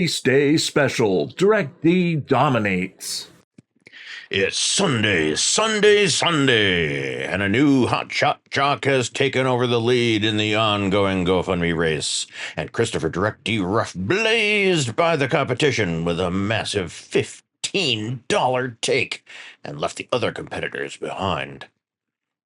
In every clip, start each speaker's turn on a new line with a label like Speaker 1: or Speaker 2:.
Speaker 1: Race Day Special. DirectD dominates.
Speaker 2: It's Sunday, and a new hotshot jock has taken over the lead in the ongoing GoFundMe race, and Christopher DirectD Ruff blazed by the competition with a massive $15 take and left the other competitors behind.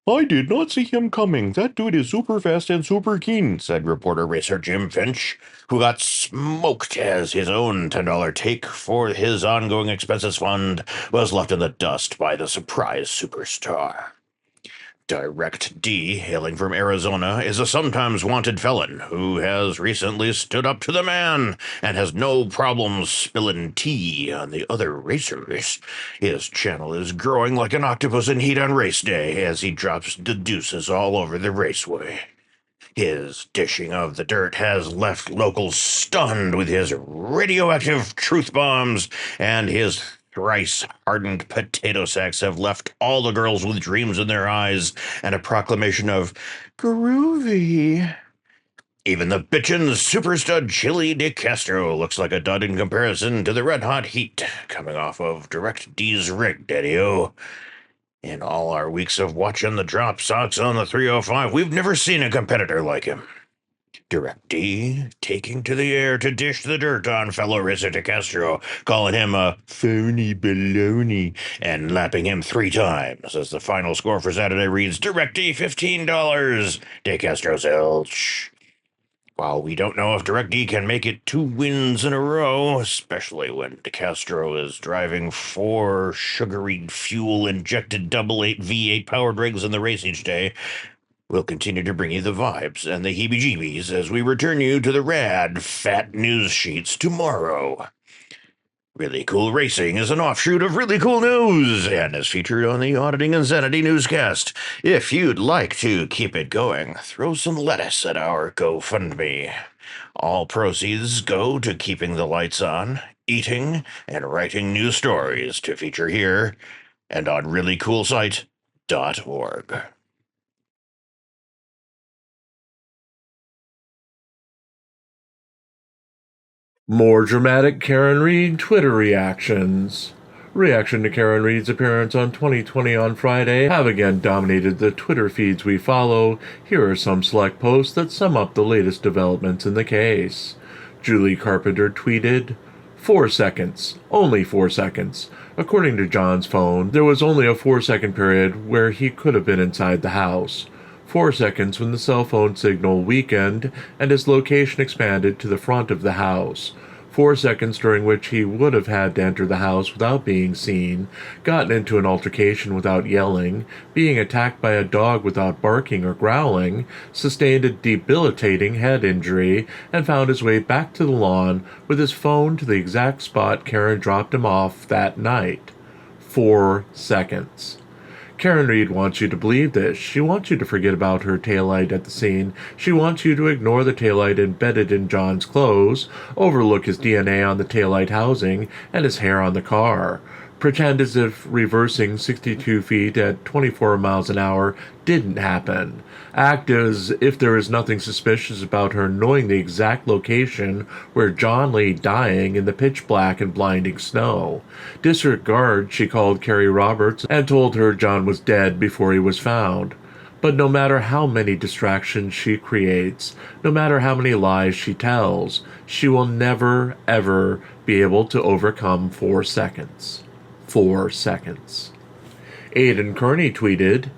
Speaker 2: "I did not see him coming. That dude is super fast and super keen," said reporter racer Jim Finch, who got smoked as his own $10 take for his ongoing expenses fund was left in the dust by the surprise superstar. DirectD, hailing from Arizona, is a sometimes wanted felon who has recently stood up to the man and has no problem spilling tea on the other racers. His channel is growing like an octopus in heat on race day as he drops the deuces all over the raceway. His dishing of the dirt has left locals stunned with his radioactive truth bombs, and his thrice-hardened potato sacks have left all the girls with dreams in their eyes and a proclamation of groovy. Even the bitchin' superstud Chili De Castro looks like a dud in comparison to the red-hot heat coming off of DirectD's rig, Daddy-O. In all our weeks of watching the drop socks on the 305, we've never seen a competitor like him. DirectD taking to the air to dish the dirt on fellow racer De Castro, calling him a phony baloney and lapping him 3 times as the final score for Saturday reads DirectD $15, De Castro zilch. While we don't know if DirectD can make it 2 wins in a row, especially when De Castro is driving 4 sugary fuel-injected 88 V8 powered rigs in the race each day, we'll continue to bring you the vibes and the heebie-jeebies as we return you to the rad, fat news sheets tomorrow. Really Cool Racing is an offshoot of Really Cool News and is featured on the Auditing Insanity newscast. If you'd like to keep it going, throw some lettuce at our GoFundMe. All proceeds go to keeping the lights on, eating, and writing new stories to feature here and on reallycoolsite.org.
Speaker 1: More dramatic Karen Read Twitter reactions. Reaction to Karen Read's appearance on 2020 on Friday have again dominated the Twitter feeds we follow. Here are some select posts that sum up the latest developments in the case. Julie Carpenter tweeted, 4 seconds. Only 4 seconds. According to John's phone, there was only a 4-second period where he could have been inside the house. 4 seconds when the cell phone signal weakened and his location expanded to the front of the house. 4 seconds during which he would have had to enter the house without being seen, gotten into an altercation without yelling, being attacked by a dog without barking or growling, sustained a debilitating head injury, and found his way back to the lawn with his phone to the exact spot Karen dropped him off that night. 4 seconds. Karen Read wants you to believe this. She wants you to forget about her taillight at the scene. She wants you to ignore the taillight embedded in John's clothes, overlook his DNA on the taillight housing, and his hair on the car. Pretend as if reversing 62 feet at 24 miles an hour didn't happen. Act as if there is nothing suspicious about her knowing the exact location where John lay dying in the pitch black and blinding snow. Disregard she called Carrie Roberts and told her John was dead before he was found. But no matter how many distractions she creates, no matter how many lies she tells, she will never, ever be able to overcome 4 seconds. 4 seconds. Aidan Kearney tweeted,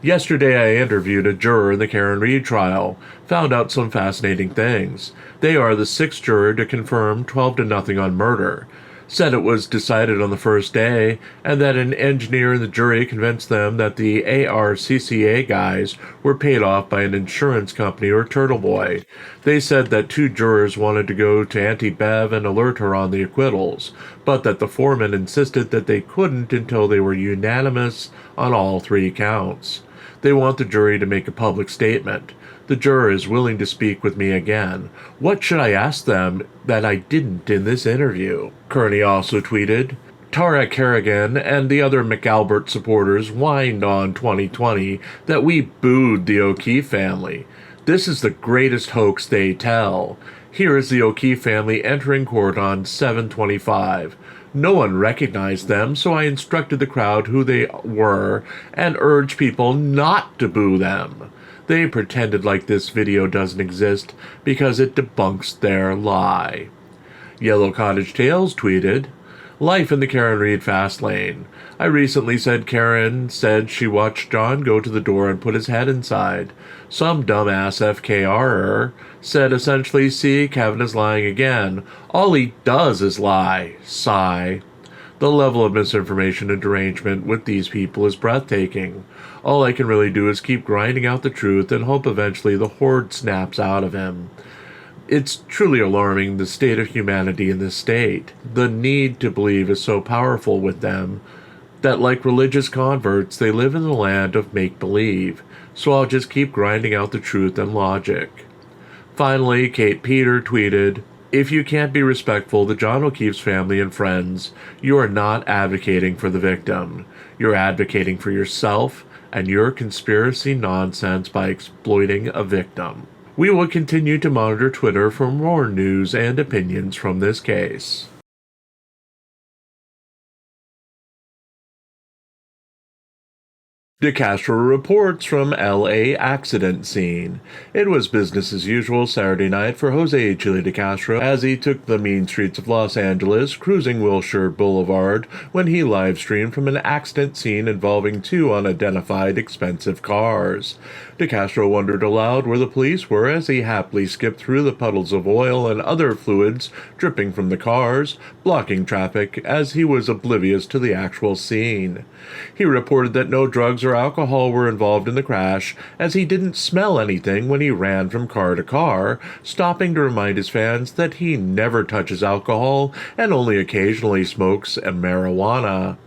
Speaker 1: Yesterday I interviewed a juror in the Karen Read trial. Found out some fascinating things. They are the 6th juror to confirm 12-0 on murder. Said it was decided on the first day, and that an engineer in the jury convinced them that the ARCCA guys were paid off by an insurance company or Turtle Boy. They said that 2 jurors wanted to go to Auntie Bev and alert her on the acquittals, but that the foreman insisted that they couldn't until they were unanimous on all 3 counts. They want the jury to make a public statement. The juror is willing to speak with me again. What should I ask them that I didn't in this interview? Kearney also tweeted, Tara Kerrigan and the other McAlbert supporters whined on 2020 that we booed the O'Keefe family. This is the greatest hoax they tell. Here is the O'Keefe family entering court on 7/25. No one recognized them, so I instructed the crowd who they were and urged people not to boo them. They pretended like this video doesn't exist because it debunks their lie. Yellow Cottage Tales tweeted, Life in the Karen Reed fast lane. I recently said Karen said she watched John go to the door and put his head inside. Some dumbass FKRer said essentially, see, Kevin is lying again. All he does is lie. Sigh. The level of misinformation and derangement with these people is breathtaking. All I can really do is keep grinding out the truth and hope eventually the horde snaps out of him. It's truly alarming, the state of humanity in this state. The need to believe is so powerful with them that, like religious converts, they live in the land of make-believe. So I'll just keep grinding out the truth and logic. Finally, Kate Peter tweeted, If you can't be respectful to John O'Keefe's family and friends, you are not advocating for the victim. You're advocating for yourself and your conspiracy nonsense by exploiting a victim. We will continue to monitor Twitter for more news and opinions from this case. DeCastro reports from LA accident scene. It was business as usual Saturday night for Jose Chile DeCastro as he took the mean streets of Los Angeles, cruising Wilshire Boulevard, when he live-streamed from an accident scene involving two unidentified expensive cars. DeCastro wondered aloud where the police were as he happily skipped through the puddles of oil and other fluids dripping from the cars, blocking traffic as he was oblivious to the actual scene. He reported that no drugs or alcohol were involved in the crash, as he didn't smell anything when he ran from car to car, stopping to remind his fans that he never touches alcohol and only occasionally smokes marijuana.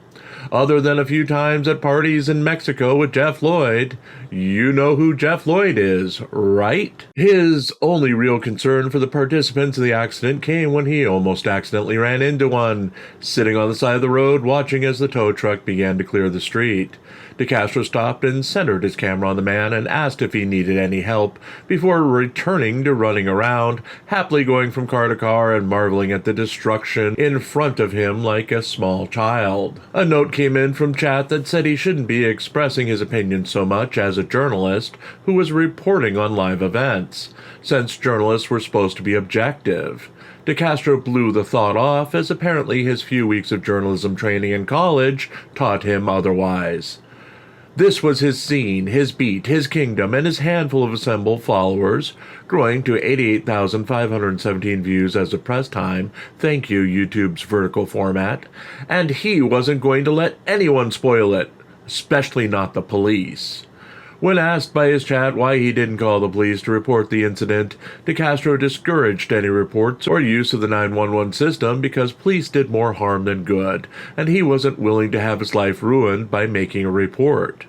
Speaker 1: Other than a few times at parties in Mexico with Jeff Lloyd. You know who Jeff Lloyd is, right? His only real concern for the participants of the accident came when he almost accidentally ran into one, sitting on the side of the road watching as the tow truck began to clear the street. DeCastro stopped and centered his camera on the man and asked if he needed any help before returning to running around, happily going from car to car and marveling at the destruction in front of him like a small child. A note came in from chat that said he shouldn't be expressing his opinion so much as a journalist who was reporting on live events, since journalists were supposed to be objective. DeCastro blew the thought off, as apparently his few weeks of journalism training in college taught him otherwise. This was his scene, his beat, his kingdom, and his handful of assembled followers, growing to 88,517 views as of press time, thank you YouTube's vertical format, and he wasn't going to let anyone spoil it, especially not the police. When asked by his chat why he didn't call the police to report the incident, DeCastro discouraged any reports or use of the 911 system because police did more harm than good, and he wasn't willing to have his life ruined by making a report.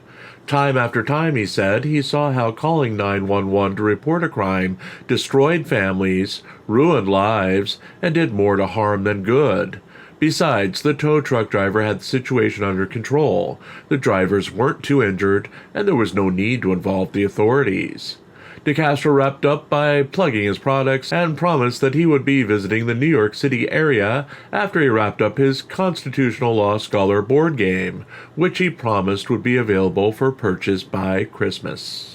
Speaker 1: Time after time, he said, he saw how calling 911 to report a crime destroyed families, ruined lives, and did more to harm than good. Besides, the tow truck driver had the situation under control. The drivers weren't too injured, and there was no need to involve the authorities. DeCastro wrapped up by plugging his products and promised that he would be visiting the New York City area after he wrapped up his Constitutional Law Scholar board game, which he promised would be available for purchase by Christmas.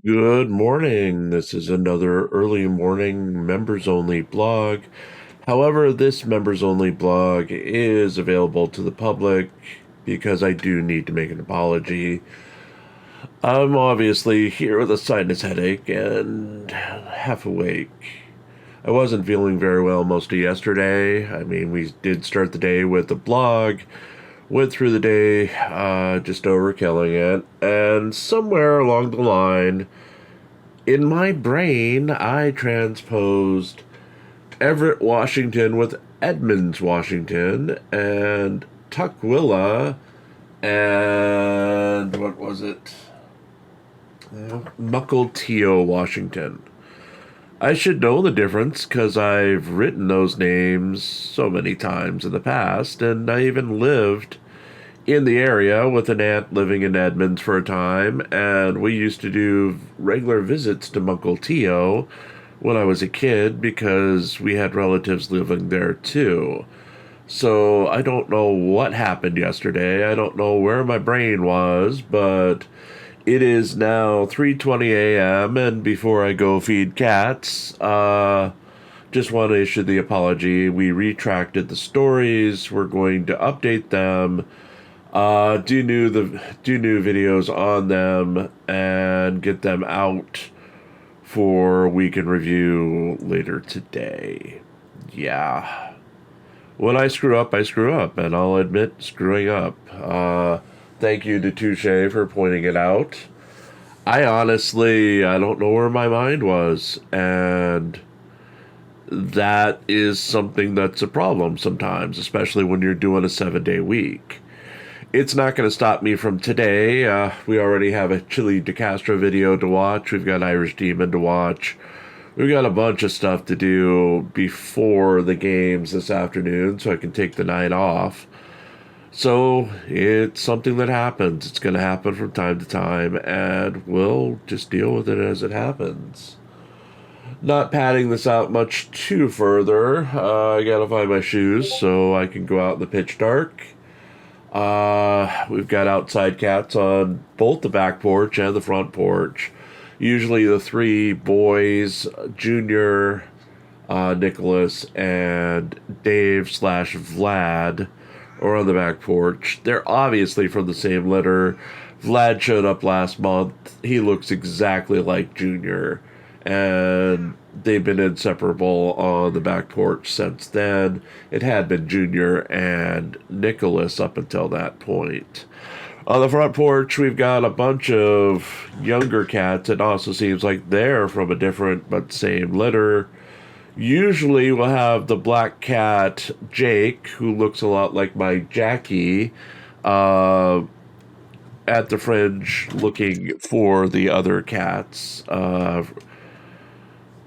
Speaker 1: Good morning. This is another early morning members-only blog. However, this members-only blog is available to the public because I do need to make an apology. I'm obviously here with a sinus headache and half awake. I wasn't feeling very well most of yesterday. I mean, we did start the day with a blog, went through the day just overkilling it, and somewhere along the line, in my brain, I transposed Everett, Washington with Edmonds, Washington, and Tukwila, and what was it? Mukilteo, Washington. I should know the difference because I've written those names so many times in the past, and I even lived in the area with an aunt living in Edmonds for a time, and we used to do regular visits to Uncle Tio when I was a kid because we had relatives living there too. So I don't know what happened yesterday. I don't know where my brain was, but it is now 3:20 a.m. and before I go feed cats, just want to issue the apology. We retracted the stories. We're going to update them, do new videos on them, and get them out for week in review later today. Yeah. When I screw up, I screw up, and I'll admit screwing up. Thank you to Touche for pointing it out. I don't know where my mind was, and that is something that's a problem sometimes, especially when you're doing a 7-day week. It's not going to stop me from today. We already have a Chili DeCastro video to watch. We've got Irish Demon to watch. We've got a bunch of stuff to do before the games this afternoon, so I can take the night off. So it's something that happens. It's going to happen from time to time, and we'll just deal with it as it happens. Not padding this out much too further. I gotta find my shoes so I can go out in the pitch dark. We've got outside cats on both the back porch and the front porch. Usually the three boys, Junior, Nicholas, and Dave / Vlad, are on the back porch. They're obviously from the same litter. Vlad showed up last month. He looks exactly like Junior, and they've been inseparable on the back porch since then. It had been Junior and Nicholas up until that point. On the front porch, we've got a bunch of younger cats. It also seems like they're from a different but same litter. Usually we'll have the black cat, Jake, who looks a lot like my Jackie, at the fringe looking for the other cats.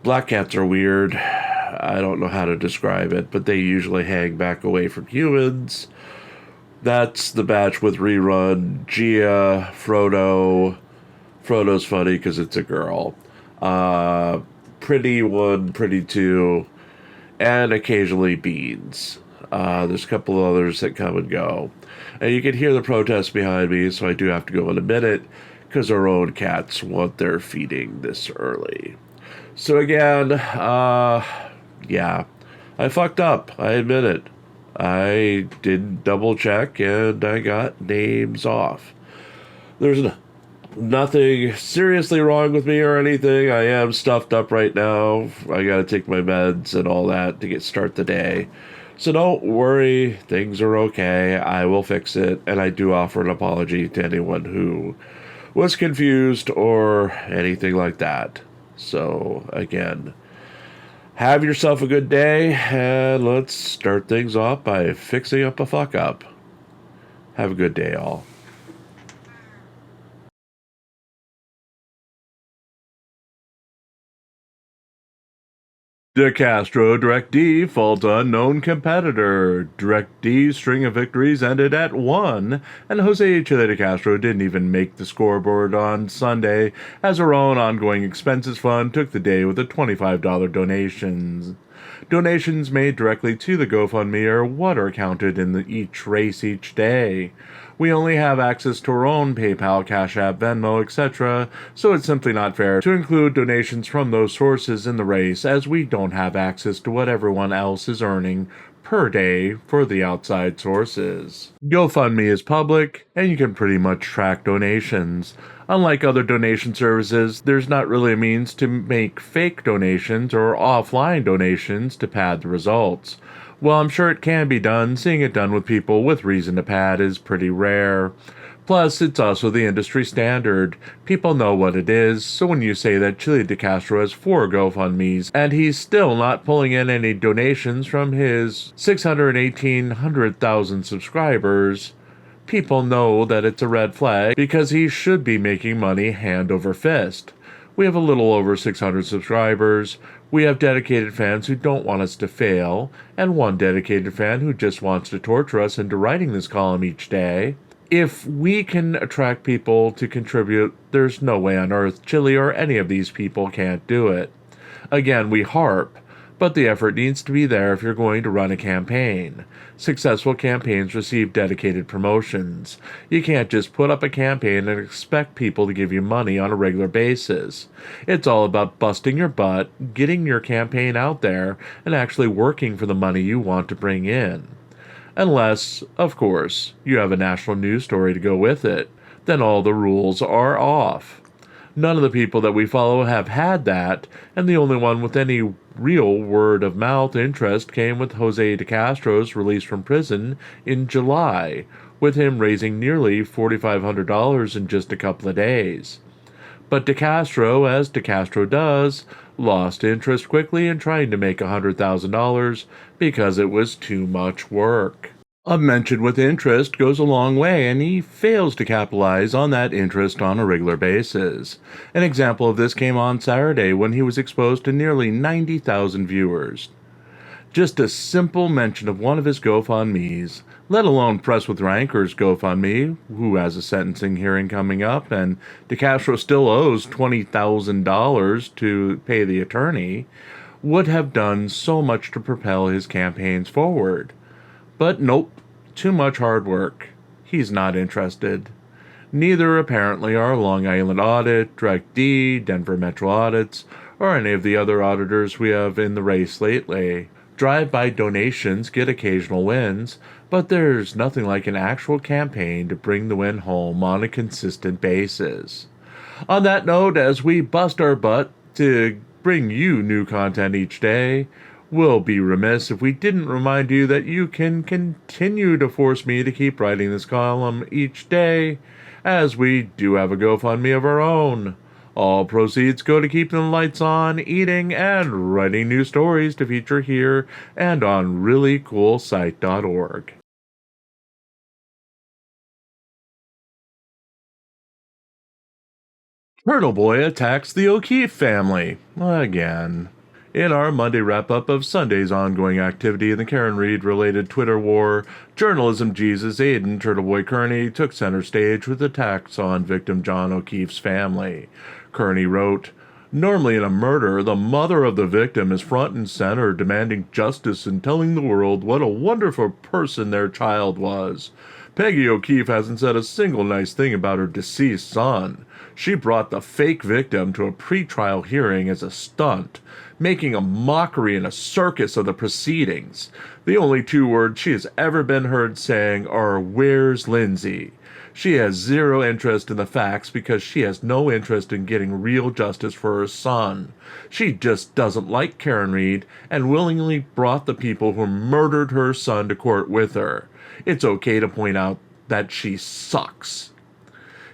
Speaker 1: Black cats are weird. I don't know how to describe it, but they usually hang back away from humans. That's the batch with Rerun, Gia, Frodo. Frodo's funny because it's a girl. Pretty 1, Pretty 2, and occasionally Beans. There's a couple others that come and go. And you can hear the protests behind me, so I do have to go in a minute because our own cats want their feeding this early. So again, yeah, I fucked up. I admit it. I didn't double check and I got names off. There's nothing seriously wrong with me or anything. I am stuffed up right now. I gotta take my meds and all that to start the day. So don't worry, things are okay. I will fix it, and I do offer an apology to anyone who was confused or anything like that. So again, have yourself a good day, and let's start things off by fixing up a fuck up. Have a good day, all. DeCastro Direct D falls to unknown competitor. Direct D's string of victories ended at 1, and Jose Chile DeCastro didn't even make the scoreboard on Sunday, as her own ongoing expenses fund took the day with a $25 donation. Donations made directly to the GoFundMe are what are counted in each race each day. We only have access to our own PayPal, Cash App, Venmo, etc., so it's simply not fair to include donations from those sources in the race, as we don't have access to what everyone else is earning per day for the outside sources. GoFundMe is public, and you can pretty much track donations. Unlike other donation services, there's not really a means to make fake donations or offline donations to pad the results. Well, I'm sure it can be done. Seeing it done with people with reason to pad is pretty rare. Plus, it's also the industry standard. People know what it is, so when you say that Chile DeCastro has 4 GoFundMes, and he's still not pulling in any donations from his 618,000 subscribers, people know that it's a red flag because he should be making money hand over fist. We have a little over 600 subscribers. We have dedicated fans who don't want us to fail, and one dedicated fan who just wants to torture us into writing this column each day. If we can attract people to contribute, there's no way on earth Chile or any of these people can't do it. Again, we harp, but the effort needs to be there if you're going to run a campaign. Successful campaigns receive dedicated promotions. You can't just put up a campaign and expect people to give you money on a regular basis. It's all about busting your butt, getting your campaign out there, and actually working for the money you want to bring in. Unless, of course, you have a national news story to go with it, then all the rules are off. None of the people that we follow have had that, and the only one with any real word of mouth interest came with Jose de Castro's release from prison in July, with him raising nearly $4,500 in just a couple of days. But de Castro, as de Castro does, lost interest quickly in trying to make $100,000 because it was too much work. A mention with interest goes a long way, and he fails to capitalize on that interest on a regular basis. An example of this came on Saturday when he was exposed to nearly 90,000 viewers. Just a simple mention of one of his GoFundMes, let alone Press with Rancor's GoFundMe, who has a sentencing hearing coming up, and DeCastro still owes $20,000 to pay the attorney, would have done so much to propel his campaigns forward. But nope, too much hard work. He's not interested. Neither, apparently, are Long Island Audit, Direct D, Denver Metro Audits, or any of the other auditors we have in the race lately. Drive-by donations get occasional wins, but there's nothing like an actual campaign to bring the win home on a consistent basis. On that note, as we bust our butt to bring you new content each day, we'll be remiss if we didn't remind you that you can continue to force me to keep writing this column each day, as we do have a GoFundMe of our own. All proceeds go to keeping the lights on, eating, and writing new stories to feature here and on ReallyCoolSite.org. Turtle Boy attacks the O'Keefe family. Again. In our Monday wrap-up of Sunday's ongoing activity in the Karen Reed-related Twitter war, journalism Jesus Aiden Turtleboy Kearney took center stage with attacks on victim John O'Keefe's family. Kearney wrote, "Normally in a murder, the mother of the victim is front and center, demanding justice and telling the world what a wonderful person their child was. Peggy O'Keefe hasn't said a single nice thing about her deceased son. She brought the fake victim to a pretrial hearing as a stunt, making a mockery and a circus of the proceedings. The only two words she has ever been heard saying are, 'Where's Lindsay?' She has zero interest in the facts because she has no interest in getting real justice for her son. She just doesn't like Karen Reed and willingly brought the people who murdered her son to court with her. It's okay to point out that she sucks."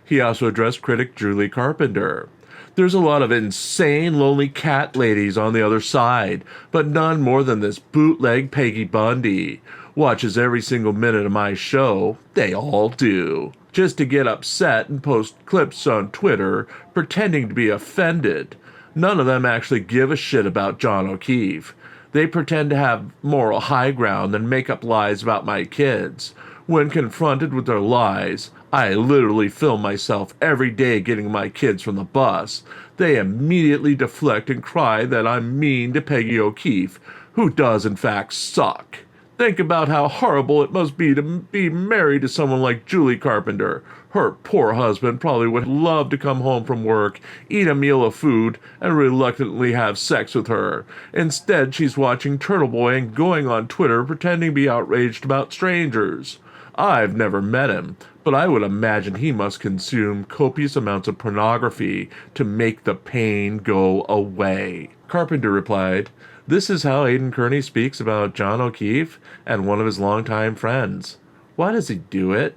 Speaker 1: He also addressed critic Julie Carpenter. "There's a lot of insane, lonely cat ladies on the other side, but none more than this bootleg Peggy Bundy. Watches every single minute of my show. They all do. Just to get upset and post clips on Twitter pretending to be offended. None of them actually give a shit about John O'Keefe. They pretend to have moral high ground and make up lies about my kids. When confronted with their lies, I literally film myself every day getting my kids from the bus. They immediately deflect and cry that I'm mean to Peggy O'Keefe, who does in fact suck. Think about how horrible it must be to be married to someone like Julie Carpenter. Her poor husband probably would love to come home from work, eat a meal of food, and reluctantly have sex with her. Instead, she's watching Turtle Boy and going on Twitter pretending to be outraged about strangers. I've never met him, but I would imagine he must consume copious amounts of pornography to make the pain go away." Carpenter replied, "This is how Aidan Kearney speaks about John O'Keefe and one of his longtime friends. Why does he do it?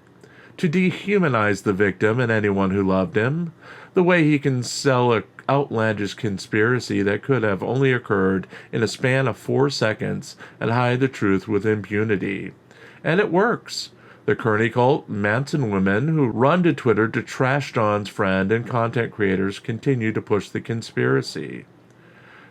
Speaker 1: To dehumanize the victim and anyone who loved him. The way he can sell an outlandish conspiracy that could have only occurred in a span of 4 seconds and hide the truth with impunity. And it works. The Kearney cult, Manson women who run to Twitter to trash John's friend, and content creators continue to push the conspiracy."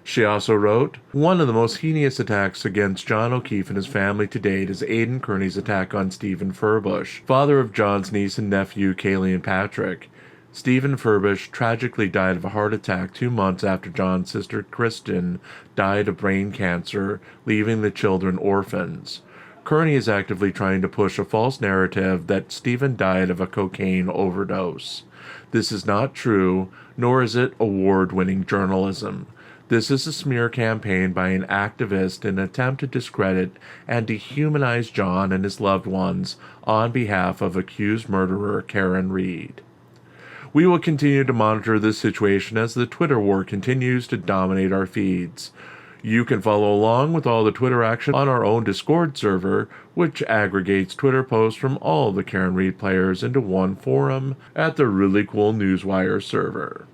Speaker 1: She also wrote, "One of the most heinous attacks against John O'Keefe and his family to date is Aidan Kearney's attack on Stephen Furbush, father of John's niece and nephew Kaylee and Patrick. Stephen Furbush tragically died of a heart attack 2 months after John's sister Kristen died of brain cancer, leaving the children orphans. Kearney is actively trying to push a false narrative that Stephen died of a cocaine overdose. This is not true, nor is it award-winning journalism. This is a smear campaign by an activist in an attempt to discredit and dehumanize John and his loved ones on behalf of accused murderer Karen Reed. We will continue to monitor this situation as the Twitter war continues to dominate our feeds. You can follow along with all the Twitter action on our own Discord server, which aggregates Twitter posts from all the Karen Reed players into one forum at the Really Cool Newswire server.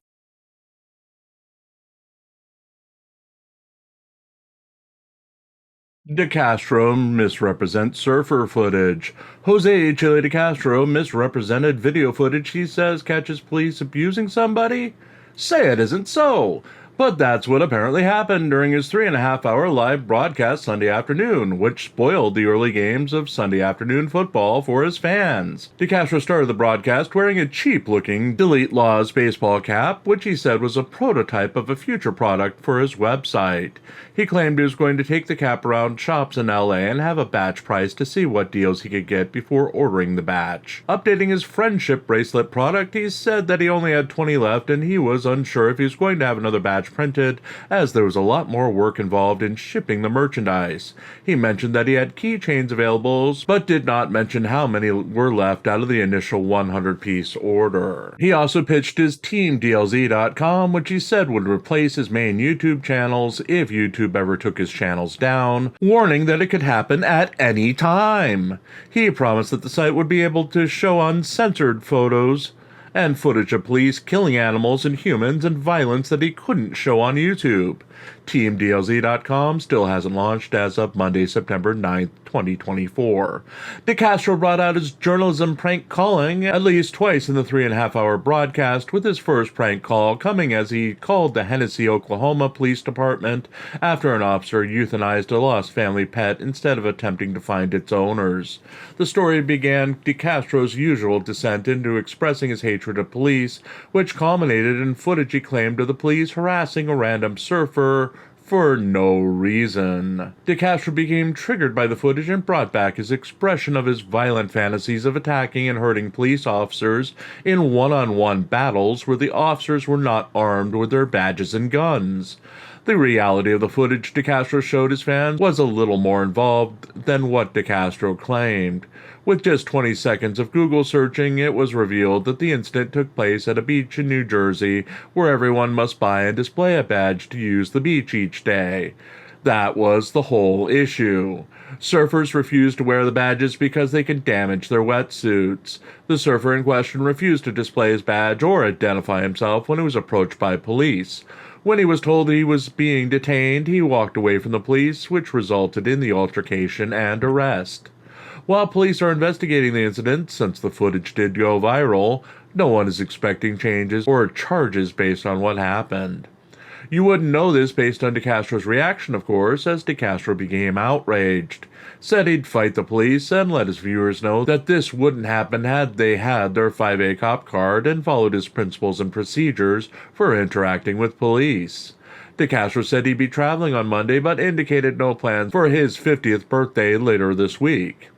Speaker 1: De Castro misrepresents surfer footage. Jose Chile de Castro misrepresented video footage he says catches police abusing somebody? Say it isn't so! But that's what apparently happened during his 3.5-hour live broadcast Sunday afternoon, which spoiled the early games of Sunday afternoon football for his fans. De Castro started the broadcast wearing a cheap-looking Delete Laws baseball cap, which he said was a prototype of a future product for his website. He claimed he was going to take the cap around shops in LA and have a batch price to see what deals he could get before ordering the batch. Updating his friendship bracelet product, he said that he only had 20 left and he was unsure if he was going to have another batch printed, as there was a lot more work involved in shipping the merchandise. He mentioned that he had keychains available, but did not mention how many were left out of the initial 100-piece order. He also pitched his TeamDLZ.com, which he said would replace his main YouTube channels if YouTube ever took his channels down, warning that it could happen at any time. He promised that the site would be able to show uncensored photos and footage of police killing animals and humans and violence that he couldn't show on YouTube. TeamDLZ.com still hasn't launched as of Monday, September 9th, 2024. De Castro brought out his journalism prank calling at least twice in the 3.5-hour broadcast, with his first prank call coming as he called the Hennessy, Oklahoma Police Department after an officer euthanized a lost family pet instead of attempting to find its owners. The story began De Castro's usual descent into expressing his hatred of police, which culminated in footage he claimed of the police harassing a random surfer for no reason. De Castro became triggered by the footage and brought back his expression of his violent fantasies of attacking and hurting police officers in one-on-one battles where the officers were not armed with their badges and guns. The reality of the footage De Castro showed his fans was a little more involved than what De Castro claimed. With just 20 seconds of Google searching, it was revealed that the incident took place at a beach in New Jersey, where everyone must buy and display a badge to use the beach each day. That was the whole issue. Surfers refused to wear the badges because they could damage their wetsuits. The surfer in question refused to display his badge or identify himself when he was approached by police. When he was told he was being detained, he walked away from the police, which resulted in the altercation and arrest. While police are investigating the incident, since the footage did go viral, no one is expecting changes or charges based on what happened. You wouldn't know this based on De Castro's reaction, of course, as De Castro became outraged, said he'd fight the police, and let his viewers know that this wouldn't happen had they had their 5A cop card and followed his principles and procedures for interacting with police. De Castro said he'd be traveling on Monday, but indicated no plans for his 50th birthday later this week.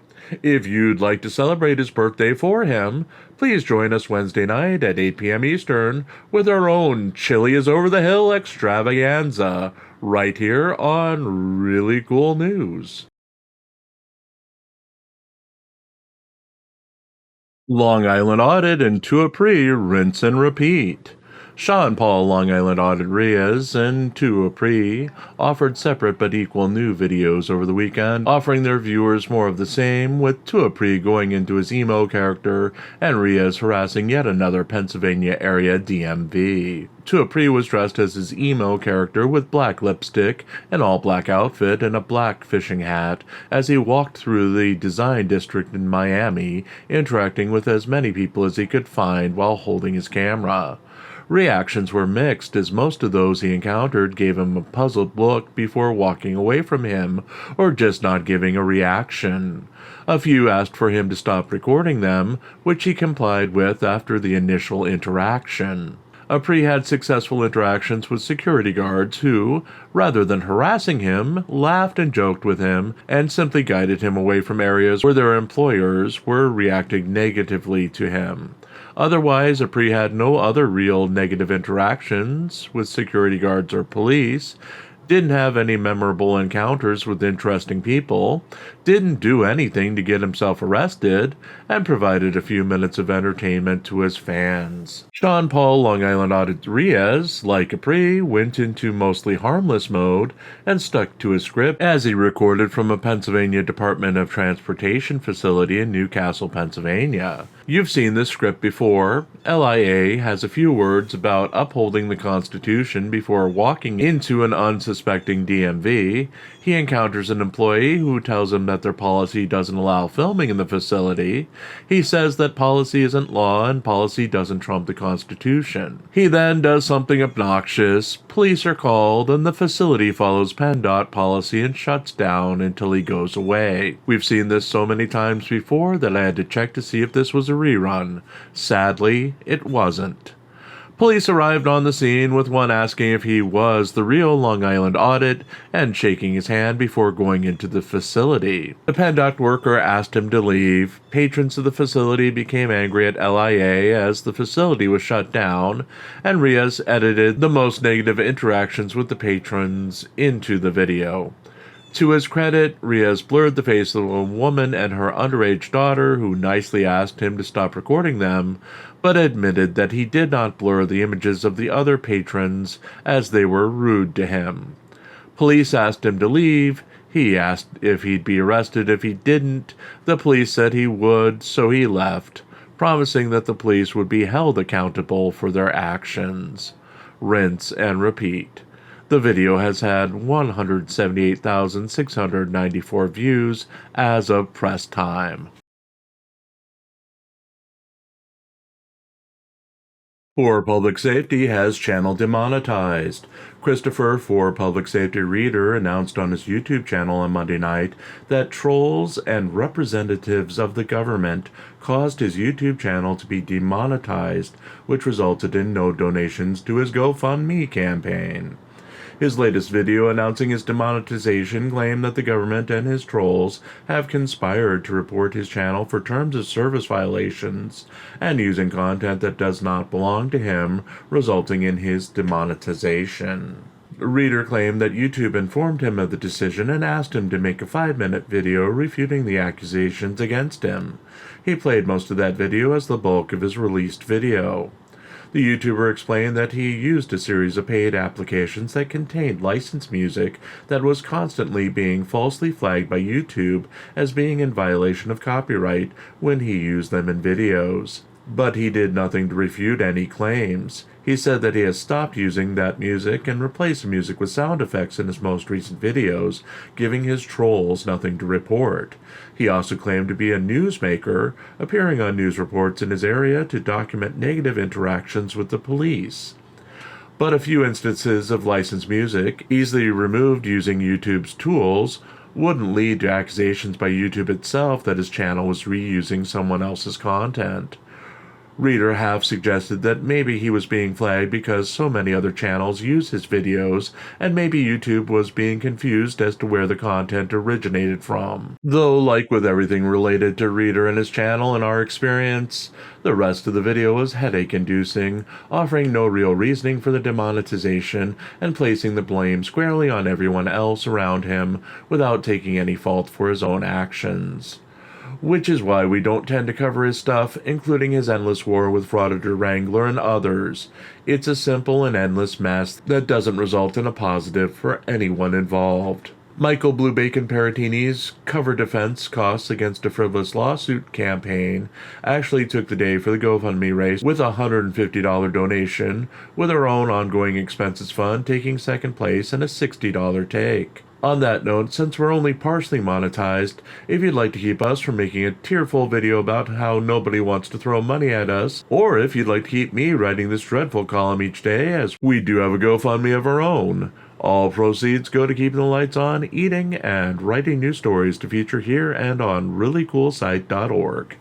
Speaker 1: If you'd like to celebrate his birthday for him, please join us Wednesday night at 8 p.m. Eastern with our own Chili is Over the Hill extravaganza, right here on Really Cool News. Long Island Audit and Tuapre rinse and repeat. Sean Paul Long Island Audit Riaz and Tuapre offered separate but equal new videos over the weekend, offering their viewers more of the same, with Tuapre going into his emo character and Riaz harassing yet another Pennsylvania area DMV. Tuapre was dressed as his emo character with black lipstick, an all-black outfit, and a black fishing hat as he walked through the design district in Miami, interacting with as many people as he could find while holding his camera. Reactions were mixed, as most of those he encountered gave him a puzzled look before walking away from him or just not giving a reaction. A few asked for him to stop recording them, which he complied with after the initial interaction. Apri had successful interactions with security guards who, rather than harassing him, laughed and joked with him and simply guided him away from areas where their employers were reacting negatively to him. Otherwise, Apri had no other real negative interactions with security guards or police, didn't have any memorable encounters with interesting people, didn't do anything to get himself arrested, and provided a few minutes of entertainment to his fans. Sean Paul Long Island Audit Riaz, like Apri, went into mostly harmless mode and stuck to his script as he recorded from a Pennsylvania Department of Transportation facility in Newcastle, Pennsylvania. You've seen this script before. LIA has a few words about upholding the Constitution before walking into an unsuspecting DMV. He encounters an employee who tells him that their policy doesn't allow filming in the facility. He says that policy isn't law and policy doesn't trump the Constitution. He then does something obnoxious. Police are called and the facility follows PennDOT policy and shuts down until he goes away. We've seen this so many times before that I had to check to see if this was a rerun. Sadly, it wasn't. Police arrived on the scene with one asking if he was the real Long Island Audit and shaking his hand before going into the facility. The PennDOT worker asked him to leave. Patrons of the facility became angry at LIA as the facility was shut down, and Riaz edited the most negative interactions with the patrons into the video. To his credit, Riaz blurred the face of a woman and her underage daughter who nicely asked him to stop recording them, but admitted that he did not blur the images of the other patrons as they were rude to him. Police asked him to leave. He asked if he'd be arrested if he didn't. The police said he would, so he left, promising that the police would be held accountable for their actions. Rinse and repeat. The video has had 178,694 views as of press time. For Public Safety has channel demonetized. Christopher, for Public Safety Reader, announced on his YouTube channel on Monday night that trolls and representatives of the government caused his YouTube channel to be demonetized, which resulted in no donations to his GoFundMe campaign. His latest video announcing his demonetization claimed that the government and his trolls have conspired to report his channel for terms of service violations and using content that does not belong to him, resulting in his demonetization. Reader claimed that YouTube informed him of the decision and asked him to make a 5-minute video refuting the accusations against him. He played most of that video as the bulk of his released video. The YouTuber explained that he used a series of paid applications that contained licensed music that was constantly being falsely flagged by YouTube as being in violation of copyright when he used them in videos. But he did nothing to refute any claims. He said that he has stopped using that music and replaced the music with sound effects in his most recent videos, giving his trolls nothing to report. He also claimed to be a newsmaker, appearing on news reports in his area to document negative interactions with the police. But a few instances of licensed music, easily removed using YouTube's tools, wouldn't lead to accusations by YouTube itself that his channel was reusing someone else's content. Reader half suggested that maybe he was being flagged because so many other channels use his videos, and maybe YouTube was being confused as to where the content originated from. Though, like with everything related to Reader and his channel in our experience, the rest of the video was headache-inducing, offering no real reasoning for the demonetization and placing the blame squarely on everyone else around him without taking any fault for his own actions. Which is why we don't tend to cover his stuff, including his endless war with Frauditor Wrangler and others. It's a simple and endless mess that doesn't result in a positive for anyone involved. Michael Blue Bacon Paratini's cover defense costs against a frivolous lawsuit campaign actually took the day for the GoFundMe race with a $150 donation, with her own ongoing expenses fund taking second place and a $60 take. On that note, since we're only partially monetized, if you'd like to keep us from making a tearful video about how nobody wants to throw money at us, or if you'd like to keep me writing this dreadful column each day, as we do have a GoFundMe of our own, all proceeds go to keeping the lights on, eating, and writing new stories to feature here and on ReallyCoolSite.org.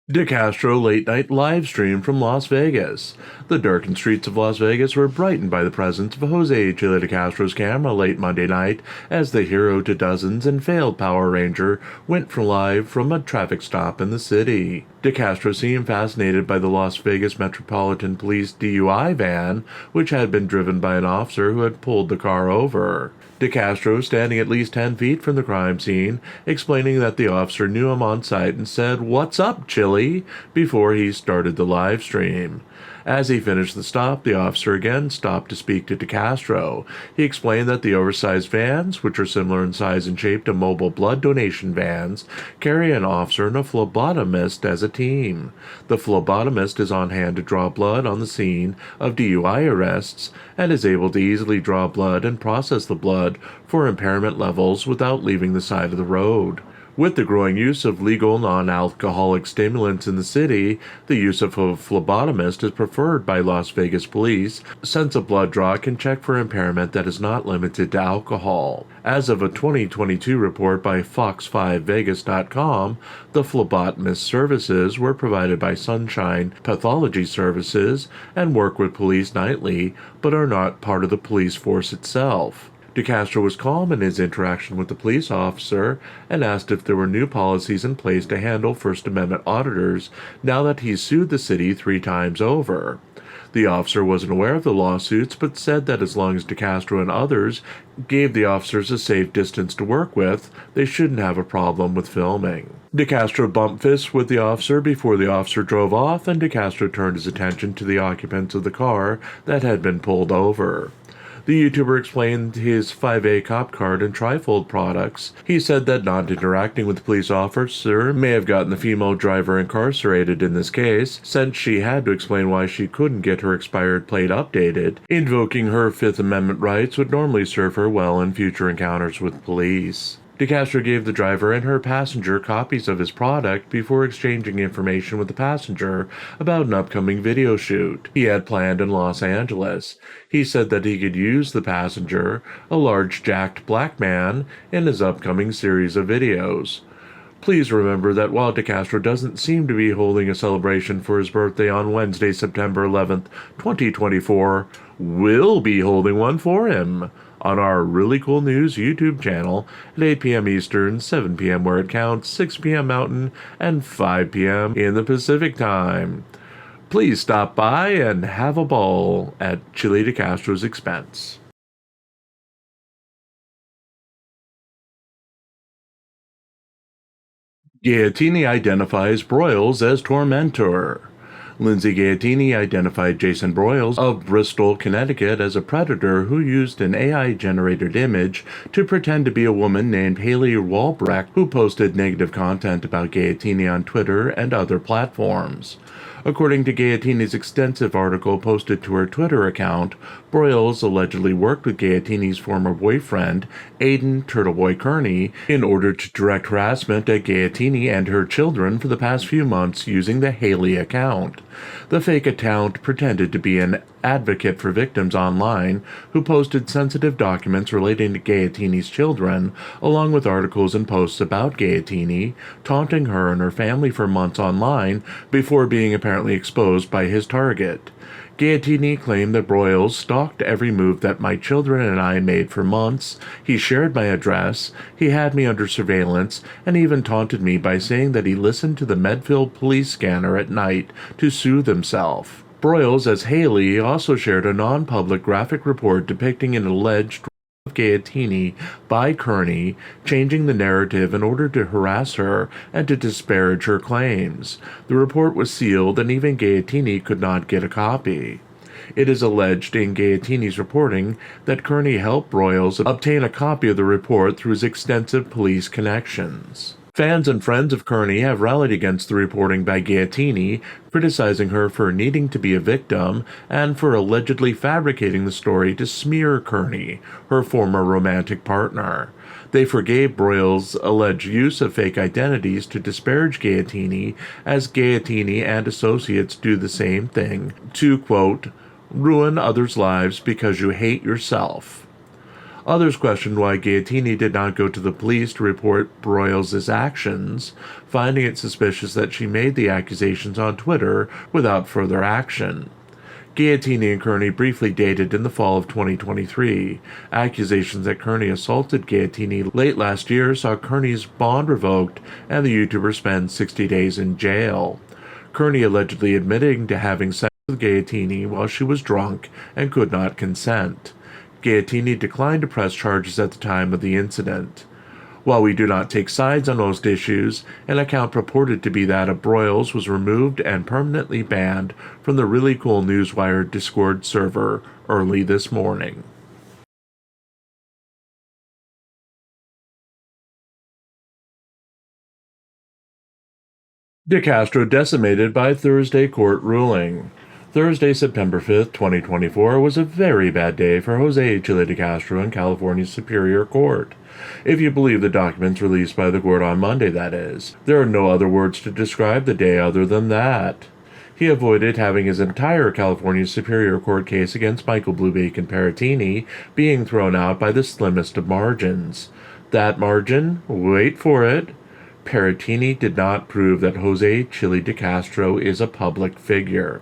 Speaker 1: DeCastro late night live stream from Las Vegas. The darkened streets of Las Vegas were brightened by the presence of Jose Chile DeCastro's camera late Monday night as the hero to dozens and failed Power Ranger went for live from a traffic stop in the city. DeCastro seemed fascinated by the Las Vegas Metropolitan Police DUI van, which had been driven by an officer who had pulled the car over. DeCastro, standing at least 10 feet from the crime scene, explaining that the officer knew him on sight and said, "What's up, Chili?" before he started the live stream. As he finished the stop, the officer again stopped to speak to DeCastro. He explained that the oversized vans, which are similar in size and shape to mobile blood donation vans, carry an officer and a phlebotomist as a team. The phlebotomist is on hand to draw blood on the scene of DUI arrests and is able to easily draw blood and process the blood for impairment levels without leaving the side of the road. With the growing use of legal non-alcoholic stimulants in the city, the use of a phlebotomist is preferred by Las Vegas police, since a blood draw can check for impairment that is not limited to alcohol. As of a 2022 report by Fox5Vegas.com, the phlebotomist services were provided by Sunshine Pathology Services and work with police nightly, but are not part of the police force itself. DeCastro was calm in his interaction with the police officer and asked if there were new policies in place to handle First Amendment auditors now that he's sued the city 3 times over. The officer wasn't aware of the lawsuits, but said that as long as DeCastro and others gave the officers a safe distance to work with, they shouldn't have a problem with filming. DeCastro bumped fists with the officer before the officer drove off, and DeCastro turned his attention to the occupants of the car that had been pulled over. The YouTuber explained his 5A cop card and trifold products. He said that not interacting with the police officer may have gotten the female driver incarcerated in this case, since she had to explain why she couldn't get her expired plate updated. Invoking her Fifth Amendment rights would normally serve her well in future encounters with police. DeCastro gave the driver and her passenger copies of his product before exchanging information with the passenger about an upcoming video shoot he had planned in Los Angeles. He said that he could use the passenger, a large jacked black man, in his upcoming series of videos. Please remember that while DeCastro doesn't seem to be holding a celebration for his birthday on Wednesday, September 11th, 2024, we'll be holding one for him on our Really Cool News YouTube channel at 8 p.m. Eastern, 7 p.m. where it counts, 6 p.m. Mountain, and 5 p.m. in the Pacific Time. Please stop by and have a ball at Chile DeCastro's expense. Gaetini identifies Broyles as tormentor. Lindsay Gaetini identified Jason Broyles of Bristol, Connecticut as a predator who used an AI-generated image to pretend to be a woman named Haley Walbrecht who posted negative content about Gaetini on Twitter and other platforms. According to Gaetini's extensive article posted to her Twitter account, Broyles allegedly worked with Gaetini's former boyfriend, Aidan Turtleboy Kearney, in order to direct harassment at Gaetini and her children for the past few months using the Haley account. The fake account pretended to be an advocate for victims online who posted sensitive documents relating to Gaetini's children, along with articles and posts about Gaetini, taunting her and her family for months online before being apparently exposed by his target. Gaetini claimed that Broyles stalked every move that my children and I made for months. He shared my address, he had me under surveillance, and even taunted me by saying that he listened to the Medfield police scanner at night to soothe himself. Broyles, as Haley, also shared a non-public graphic report depicting an alleged of Gaetini by Kearney, changing the narrative in order to harass her and to disparage her claims. The report was sealed, and even Gaetini could not get a copy. It is alleged in Gaetini's reporting that Kearney helped Broyles obtain a copy of the report through his extensive police connections. Fans and friends of Kearney have rallied against the reporting by Gaetini, criticizing her for needing to be a victim and for allegedly fabricating the story to smear Kearney, her former romantic partner. They forgave Broyles' alleged use of fake identities to disparage Gaetini, as Gaetini and associates do the same thing to, quote, ruin others' lives because you hate yourself. Others questioned why Gaetini did not go to the police to report Broyles' actions, finding it suspicious that she made the accusations on Twitter without further action. Gaetini and Kearney briefly dated in the fall of 2023. Accusations that Kearney assaulted Gaetini late last year saw Kearney's bond revoked and the YouTuber spent 60 days in jail. Kearney allegedly admitting to having sex with Gaetini while she was drunk and could not consent. Gaetini declined to press charges at the time of the incident. While we do not take sides on most issues, an account purported to be that of Broyles was removed and permanently banned from the ReallyCoolNews Discord server early this morning. DeCastro decimated by Thursday court ruling. Thursday, September 5th, 2024 was a very bad day for Jose Chile DeCastro in California's Superior Court. If you believe the documents released by the court on Monday, that is. There are no other words to describe the day other than that. He avoided having his entire California Superior Court case against Michael Bluebacon Paratini being thrown out by the slimmest of margins. That margin, wait for it, Paratini did not prove that Jose Chile DeCastro is a public figure.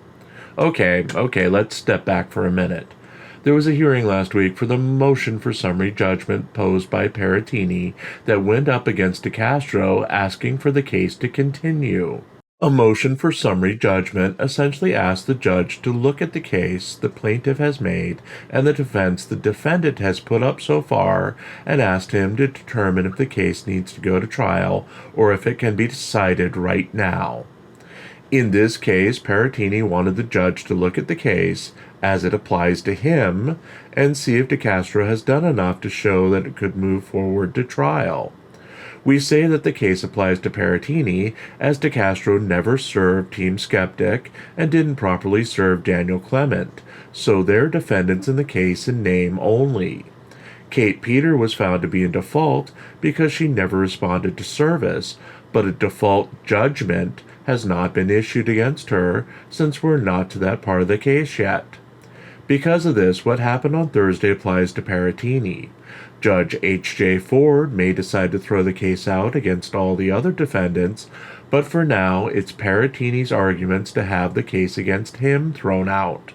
Speaker 1: Okay, let's step back for a minute. There was a hearing last week for the motion for summary judgment posed by Paratini that went up against DeCastro asking for the case to continue. A motion for summary judgment essentially asked the judge to look at the case the plaintiff has made and the defense the defendant has put up so far and asked him to determine if the case needs to go to trial or if it can be decided right now. In this case, Paratini wanted the judge to look at the case as it applies to him and see if DeCastro has done enough to show that it could move forward to trial. We say that the case applies to Paratini as DeCastro never served Team Skeptic and didn't properly serve Daniel Clement, so they're defendants in the case in name only. Kate Peter was found to be in default because she never responded to service, but a default judgment has not been issued against her since we're not to that part of the case yet. Because of this, what happened on Thursday applies to Paratini. Judge H.J. Ford may decide to throw the case out against all the other defendants, but for now it's Paratini's arguments to have the case against him thrown out.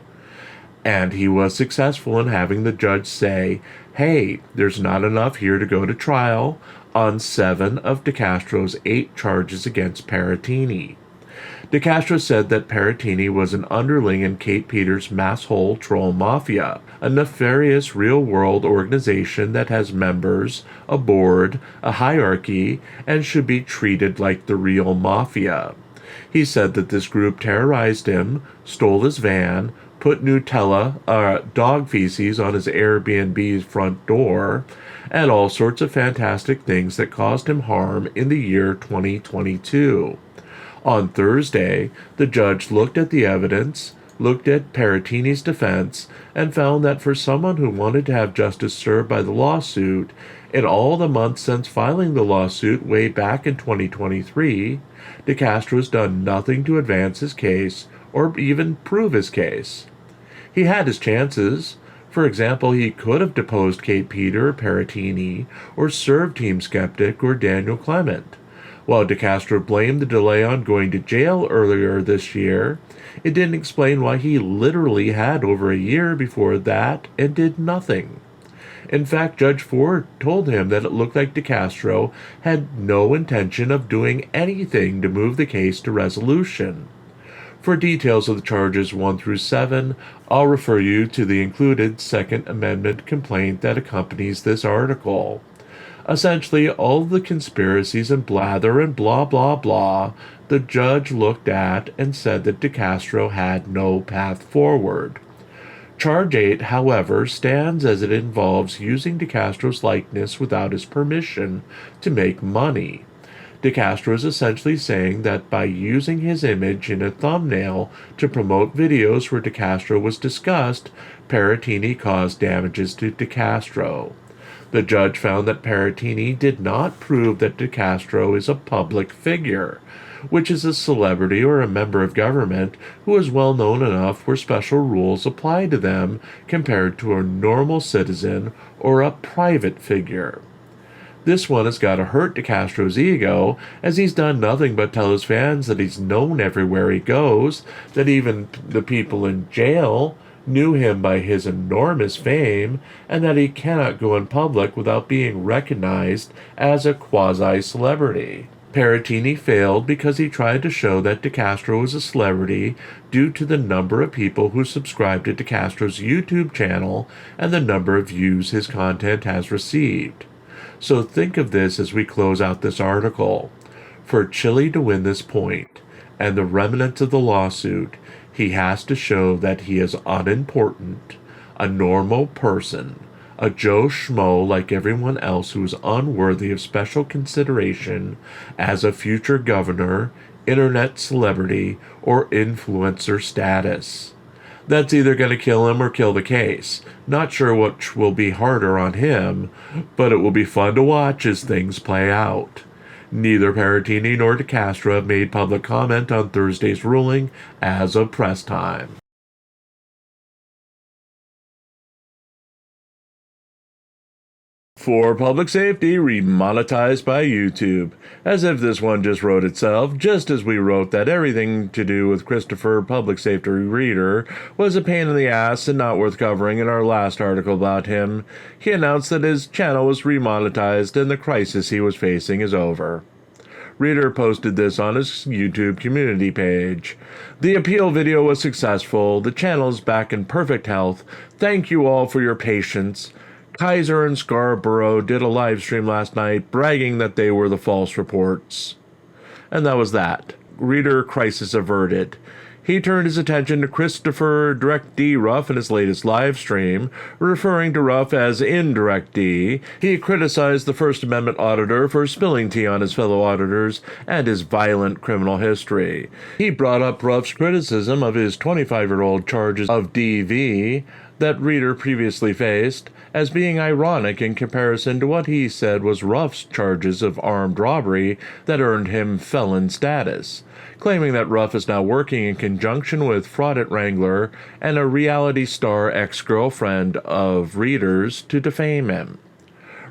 Speaker 1: And he was successful in having the judge say, hey, there's not enough here to go to trial on 7 of DeCastro's 8 charges against Paratini. DeCastro said that Paratini was an underling in Kate Peters' Masshole Troll Mafia, a nefarious real-world organization that has members, a board, a hierarchy, and should be treated like the real mafia. He said that this group terrorized him, stole his van, put Nutella, dog feces on his Airbnb's front door, and all sorts of fantastic things that caused him harm in the year 2022. On Thursday, the judge looked at the evidence, looked at Paratini's defense, and found that for someone who wanted to have justice served by the lawsuit, in all the months since filing the lawsuit way back in 2023, DeCastro's done nothing to advance his case or even prove his case. He had his chances. For example, he could have deposed Kate Peter or Paratini, or served Team Skeptic or Daniel Clement. While DeCastro blamed the delay on going to jail earlier this year, it didn't explain why he literally had over a year before that and did nothing. In fact, Judge Ford told him that it looked like DeCastro had no intention of doing anything to move the case to resolution. For details of the charges 1 through 7, I'll refer you to the included Second Amendment complaint that accompanies this article. Essentially, all the conspiracies and blather and blah blah blah, the judge looked at and said that DeCastro had no path forward. Charge 8, however, stands as it involves using DeCastro's likeness without his permission to make money. DeCastro is essentially saying that by using his image in a thumbnail to promote videos where DeCastro was discussed, Parentini caused damages to DeCastro. The judge found that Parentini did not prove that DeCastro is a public figure, which is a celebrity or a member of government who is well known enough where special rules apply to them compared to a normal citizen or a private figure. This one has got to hurt DeCastro's ego, as he's done nothing but tell his fans that he's known everywhere he goes, that even the people in jail knew him by his enormous fame, and that he cannot go in public without being recognized as a quasi-celebrity. Parentini failed because he tried to show that DeCastro was a celebrity due to the number of people who subscribe to DeCastro's YouTube channel and the number of views his content has received. So think of this as we close out this article. For Chile to win this point, and the remnants of the lawsuit, he has to show that he is unimportant, a normal person, a Joe Schmo like everyone else who is unworthy of special consideration as a future governor, internet celebrity, or influencer status. That's either going to kill him or kill the case. Not sure which will be harder on him, but it will be fun to watch as things play out. Neither Parentini nor DeCastro have made public comment on Thursday's ruling as of press time. For public safety, remonetized by YouTube. As if this one just wrote itself, just as we wrote that everything to do with Christopher Public Safety Reader was a pain in the ass and not worth covering in our last article about him. He announced that his channel was remonetized and the crisis he was facing is over. Reader posted this on his YouTube community page. The appeal video was successful. The channel is back in perfect health. Thank you all for your patience. Kaiser and Scarborough did a live stream last night bragging that they were the false reports. And that was that. Reader crisis averted. He turned his attention to Christopher Direct D Ruff in his latest live stream, referring to Ruff as Indirect D. He criticized the First Amendment auditor for spilling tea on his fellow auditors and his violent criminal history. He brought up Ruff's criticism of his 25-year-old charges of DV that Reader previously faced as being ironic in comparison to what he said was Ruff's charges of armed robbery that earned him felon status, claiming that Ruff is now working in conjunction with Fraud at Wrangler and a reality star ex-girlfriend of Reader's to defame him.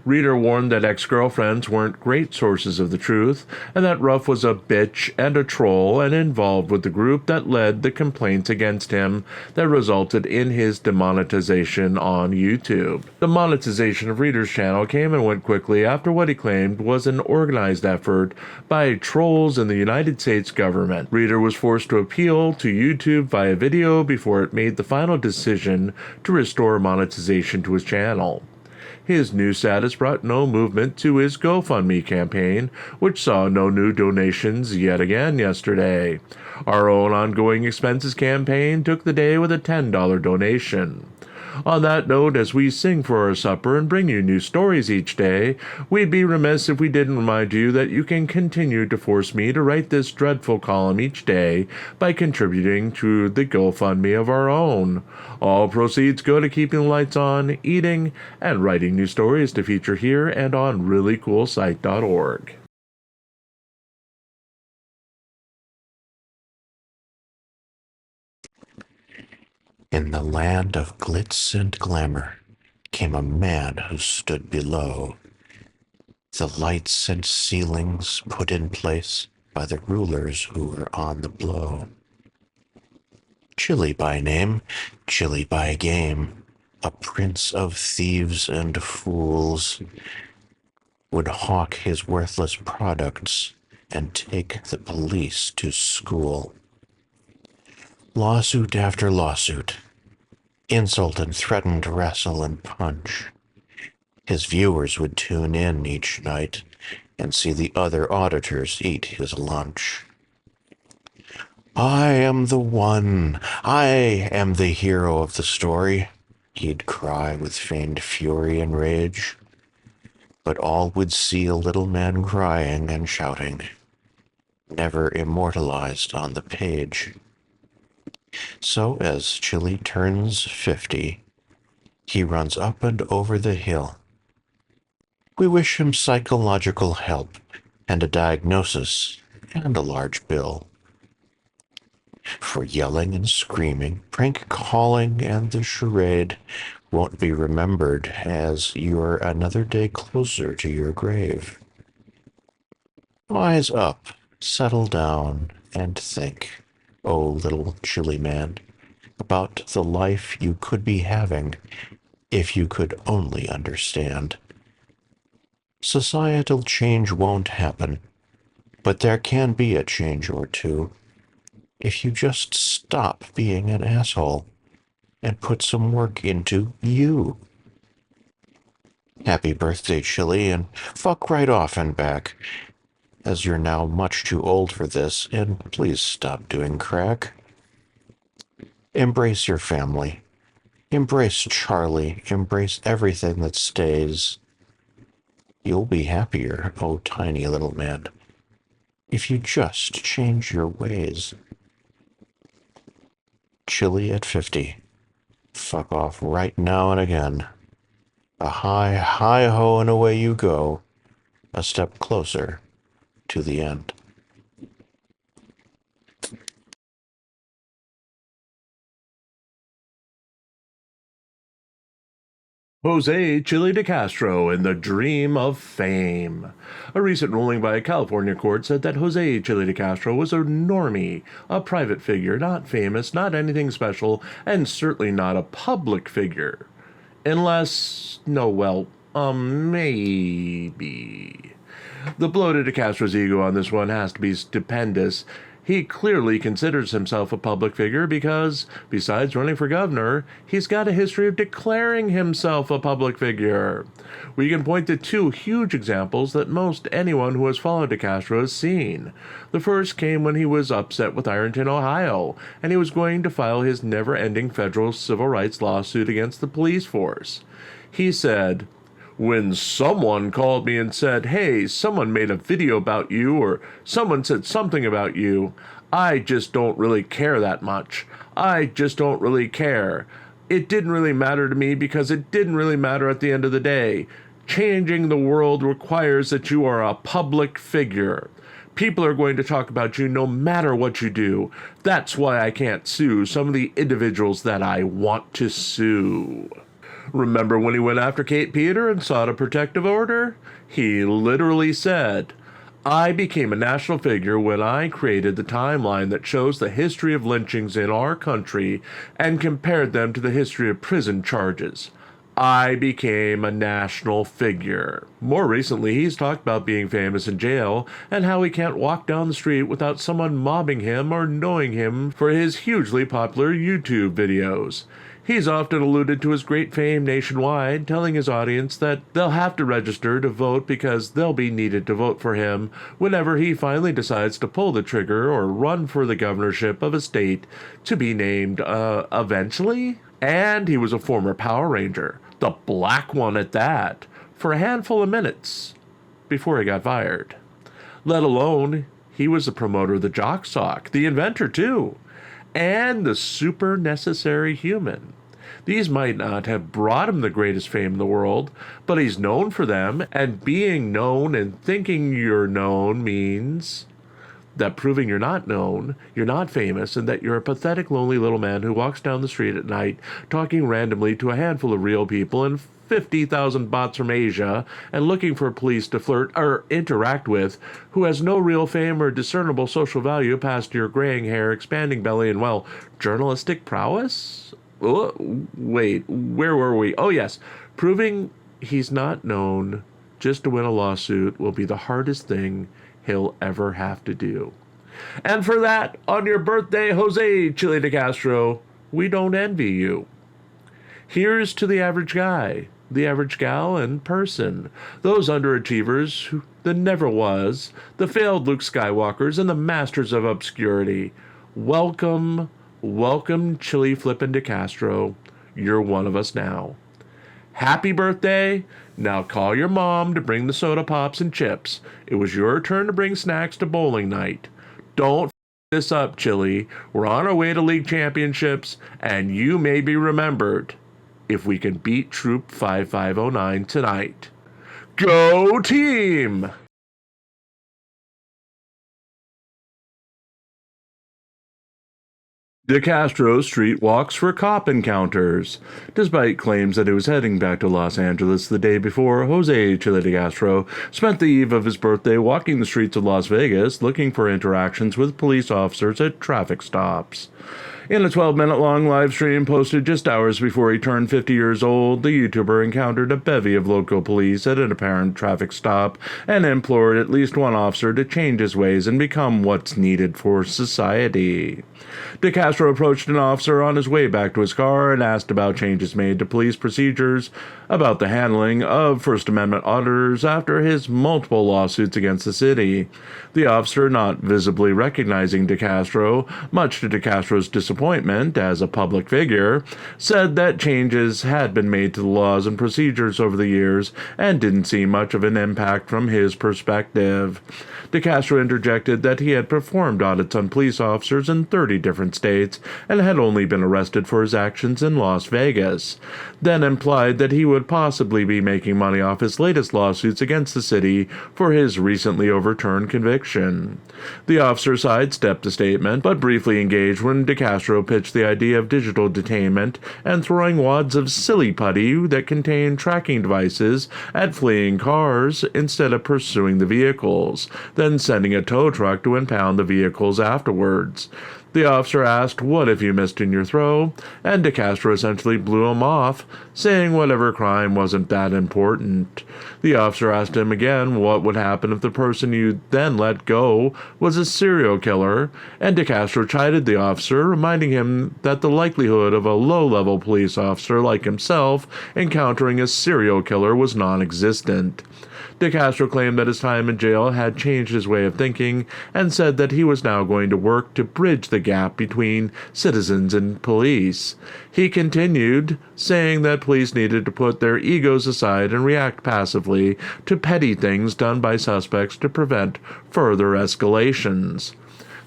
Speaker 1: Reader warned that ex-girlfriends weren't great sources of the truth, and that Ruff was a bitch and a troll and involved with the group that led the complaints against him that resulted in his demonetization on YouTube. The monetization of Reader's channel came and went quickly after what he claimed was an organized effort by trolls in the United States government. Reader was forced to appeal to YouTube via video before it made the final decision to restore monetization to his channel. His new status brought no movement to his GoFundMe campaign, which saw no new donations yet again yesterday. Our own ongoing expenses campaign took the day with a $10 donation. On that note, as we sing for our supper and bring you new stories each day, we'd be remiss if we didn't remind you that you can continue to force me to write this dreadful column each day by contributing to the GoFundMe of our own. All proceeds go to keeping the lights on, eating, and writing new stories to feature here and on ReallyCoolSite.org.
Speaker 2: In the land of glitz and glamour came a man who stood below. The lights and ceilings put in place by the rulers who were on the blow. Chili by name, Chili by game, a prince of thieves and fools, would hawk his worthless products and take the police to school. Lawsuit after lawsuit, insult and threatened wrestle and punch. His viewers would tune in each night and see the other auditors eat his lunch. I am the one, I am the hero of the story, he'd cry with feigned fury and rage. but all would see a little man crying and shouting, never immortalized on the page. So as Chili turns 50, he runs up and over the hill. We wish him psychological help and a diagnosis and a large bill. For yelling and screaming, prank calling, and the charade won't be remembered as you're another day closer to your grave. Wise up, settle down, and think, oh little chilly man, about the life you could be having if you could only understand. Societal change won't happen, but there can be a change or two if you just stop being an asshole and put some work into you. Happy birthday, Chili, and fuck right off and back, as you're now much too old for this, and please stop doing crack. Embrace your family. Embrace Charlie. Embrace everything that stays. You'll be happier, oh tiny little man, if you just change your ways. Chili at 50. Fuck off right now and again. A hi-ho and away you go, a step closer to the end.
Speaker 1: Jose Chili de Castro and the Dream of Fame. A recent ruling by a California court said that Jose Chili de Castro was a normie, a private figure, not famous, not anything special, and certainly not a public figure. Unless, no, well, maybe. The blow to de Castro's ego on this one has to be stupendous. He clearly considers himself a public figure because, besides running for governor, he's got a history of declaring himself a public figure. We can point to two huge examples that most anyone who has followed de Castro has seen. The first came when he was upset with Ironton, Ohio, and he was going to file his never-ending federal civil rights lawsuit against the police force. He said, "When someone called me and said, hey, someone made a video about you, or someone said something about you, I just don't really care that much. I just don't really care. It didn't really matter to me because it didn't really matter at the end of the day. Changing the world requires that you are a public figure. People are going to talk about you no matter what you do. That's why I can't sue some of the individuals that I want to sue." Remember when he went after Kate Peter and sought a protective order? He literally said, "I became a national figure when I created the timeline that shows the history of lynchings in our country and compared them to the history of prison charges. I became a national figure." More recently, he's talked about being famous in jail and how he can't walk down the street without someone mobbing him or knowing him for his hugely popular YouTube videos. He's often alluded to his great fame nationwide, telling his audience that they'll have to register to vote because they'll be needed to vote for him whenever he finally decides to pull the trigger or run for the governorship of a state to be named, eventually. And he was a former Power Ranger, the black one at that, for a handful of minutes before he got fired. Let alone, he was the promoter of the jock sock, the inventor too, and the super necessary human. These might not have brought him the greatest fame in the world, but he's known for them, and being known and thinking you're known means that proving you're not known, you're not famous, and that you're a pathetic, lonely little man who walks down the street at night talking randomly to a handful of real people and 50,000 bots from Asia and looking for police to flirt or interact with, who has no real fame or discernible social value past your graying hair, expanding belly, and, well, journalistic prowess? Oh, wait, where were we? Oh, yes. Proving he's not known just to win a lawsuit will be the hardest thing he'll ever have to do. And for that, on your birthday, Jose Chili de Castro, we don't envy you. Here's to the average guy, the average gal and person, those underachievers, the never was, the failed Luke Skywalkers, and the masters of obscurity. Welcome, welcome, Chili Flippin' de Castro. You're one of us now. Happy birthday Now call your mom to bring the soda pops and chips. It was your turn to bring snacks to bowling night. Don't this up, Chili. We're on our way to league championships, and you may be remembered if we can beat Troop 5509 tonight. Go team! De Castro street walks for cop encounters. Despite claims that he was heading back to Los Angeles the day before, Jose Chile de Castro spent the eve of his birthday walking the streets of Las Vegas looking for interactions with police officers at traffic stops. In a 12-minute-long live stream posted just hours before he turned 50 years old, the YouTuber encountered a bevy of local police at an apparent traffic stop and implored at least one officer to change his ways and become what's needed for society. De Castro approached an officer on his way back to his car and asked about changes made to police procedures, about the handling of First Amendment auditors after his multiple lawsuits against the city. The officer, not visibly recognizing De Castro, much to De Castro's disappointment as a public figure, said that changes had been made to the laws and procedures over the years and didn't see much of an impact from his perspective. De Castro interjected that he had performed audits on police officers in 30 different states and had only been arrested for his actions in Las Vegas, then implied that he would possibly be making money off his latest lawsuits against the city for his recently overturned conviction. The officer sidestepped the statement, but briefly engaged when De Castro pitched the idea of digital detainment and throwing wads of silly putty that contained tracking devices at fleeing cars instead of pursuing the vehicles, then sending a tow truck to impound the vehicles afterwards. The officer asked, "What if you missed in your throw?" and De Castro essentially blew him off, saying whatever crime wasn't that important. The officer asked him again what would happen if the person you then let go was a serial killer, and De Castro chided the officer, reminding him that the likelihood of a low-level police officer like himself encountering a serial killer was non-existent. De Castro claimed that his time in jail had changed his way of thinking and said that he was now going to work to bridge the gap between citizens and police. He continued, saying that police needed to put their egos aside and react passively to petty things done by suspects to prevent further escalations.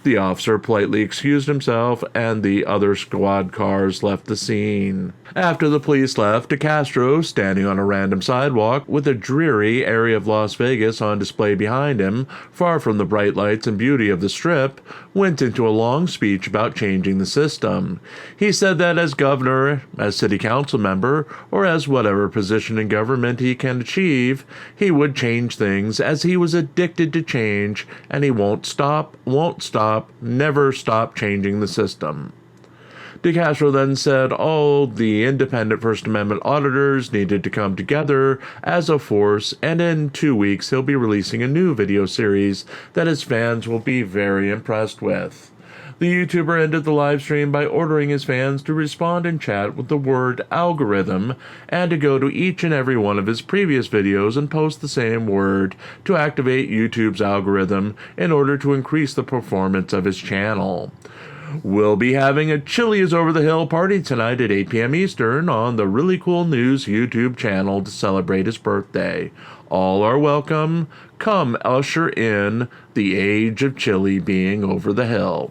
Speaker 1: The officer politely excused himself, and the other squad cars left the scene. After the police left, De Castro, standing on a random sidewalk with a dreary area of Las Vegas on display behind him, far from the bright lights and beauty of the Strip, went into a long speech about changing the system. He said that as governor, as city council member, or as whatever position in government he can achieve, he would change things as he was addicted to change, and he won't stop, never stop changing the system. De Castro then said all the independent First Amendment auditors needed to come together as a force, and in 2 weeks he'll be releasing a new video series that his fans will be very impressed with. The YouTuber ended the live stream by ordering his fans to respond in chat with the word algorithm and to go to each and every one of his previous videos and post the same word to activate YouTube's algorithm in order to increase the performance of his channel. We'll be having a Chili is Over the Hill party tonight at 8 p.m. Eastern on the Really Cool News YouTube channel to celebrate his birthday. All are welcome. Come usher in the age of Chili being over the hill.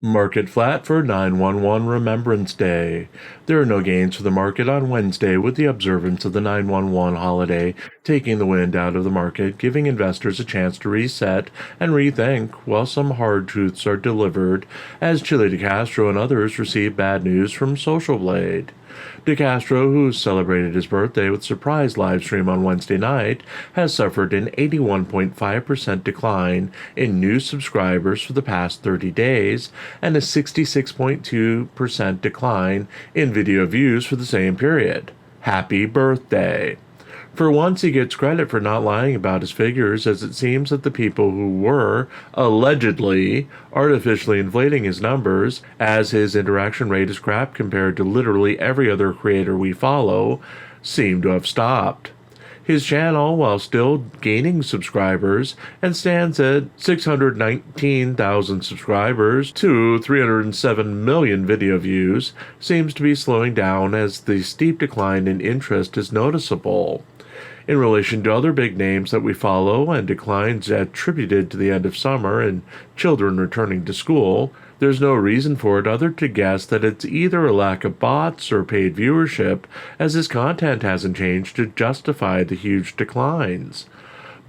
Speaker 1: Market flat for 9/11 Remembrance Day. There are no gains for the market on Wednesday with the observance of the 9/11 holiday taking the wind out of the market, giving investors a chance to reset and rethink while some hard truths are delivered as Chile de Castro and others receive bad news from Social Blade. De Castro, who celebrated his birthday with a surprise live stream on Wednesday night, has suffered an 81.5% decline in new subscribers for the past 30 days and a 66.2% decline in video views for the same period. Happy birthday! For once, he gets credit for not lying about his figures, as it seems that the people who were, allegedly, artificially inflating his numbers, as his interaction rate is crap compared to literally every other creator we follow, seem to have stopped. His channel, while still gaining subscribers and stands at 619,000 subscribers to 307 million video views, seems to be slowing down as the steep decline in interest is noticeable. In relation to other big names that we follow and declines attributed to the end of summer and children returning to school, there's no reason for it other to guess that it's either a lack of bots or paid viewership, as his content hasn't changed to justify the huge declines.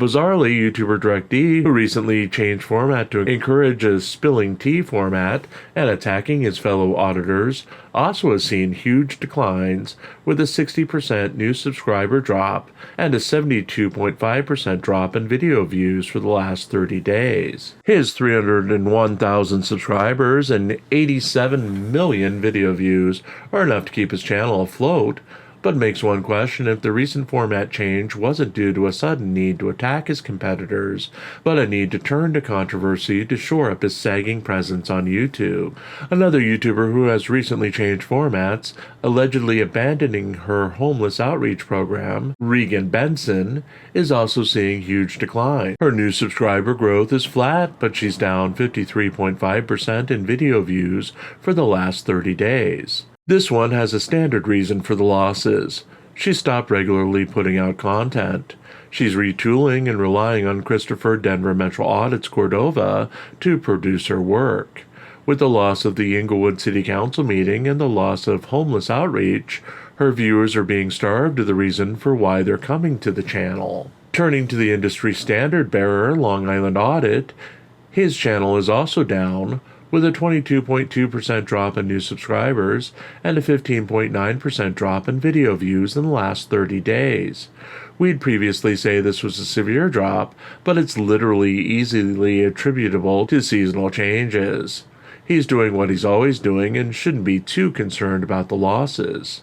Speaker 1: Bizarrely, YouTuber DirectD, who recently changed format to encourage a spilling tea format and attacking his fellow auditors, also has seen huge declines, with a 60% new subscriber drop and a 72.5% drop in video views for the last 30 days. His 301,000 subscribers and 87 million video views are enough to keep his channel afloat, but makes one question if the recent format change wasn't due to a sudden need to attack his competitors, but a need to turn to controversy to shore up his sagging presence on YouTube. Another YouTuber who has recently changed formats, allegedly abandoning her homeless outreach program, Regan Benson, is also seeing huge decline. Her new subscriber growth is flat, but she's down 53.5% in video views for the last 30 days. This one has a standard reason for the losses. She stopped regularly putting out content. She's retooling and relying on Christopher Denver Metro Audits Cordova to produce her work. With the loss of the Inglewood City Council meeting and the loss of homeless outreach, her viewers are being starved of the reason for why they're coming to the channel. Turning to the industry standard bearer, Long Island Audit, his channel is also down, with a 22.2% drop in new subscribers and a 15.9% drop in video views in the last 30 days. We'd previously say this was a severe drop, but it's literally easily attributable to seasonal changes. He's doing what he's always doing and shouldn't be too concerned about the losses.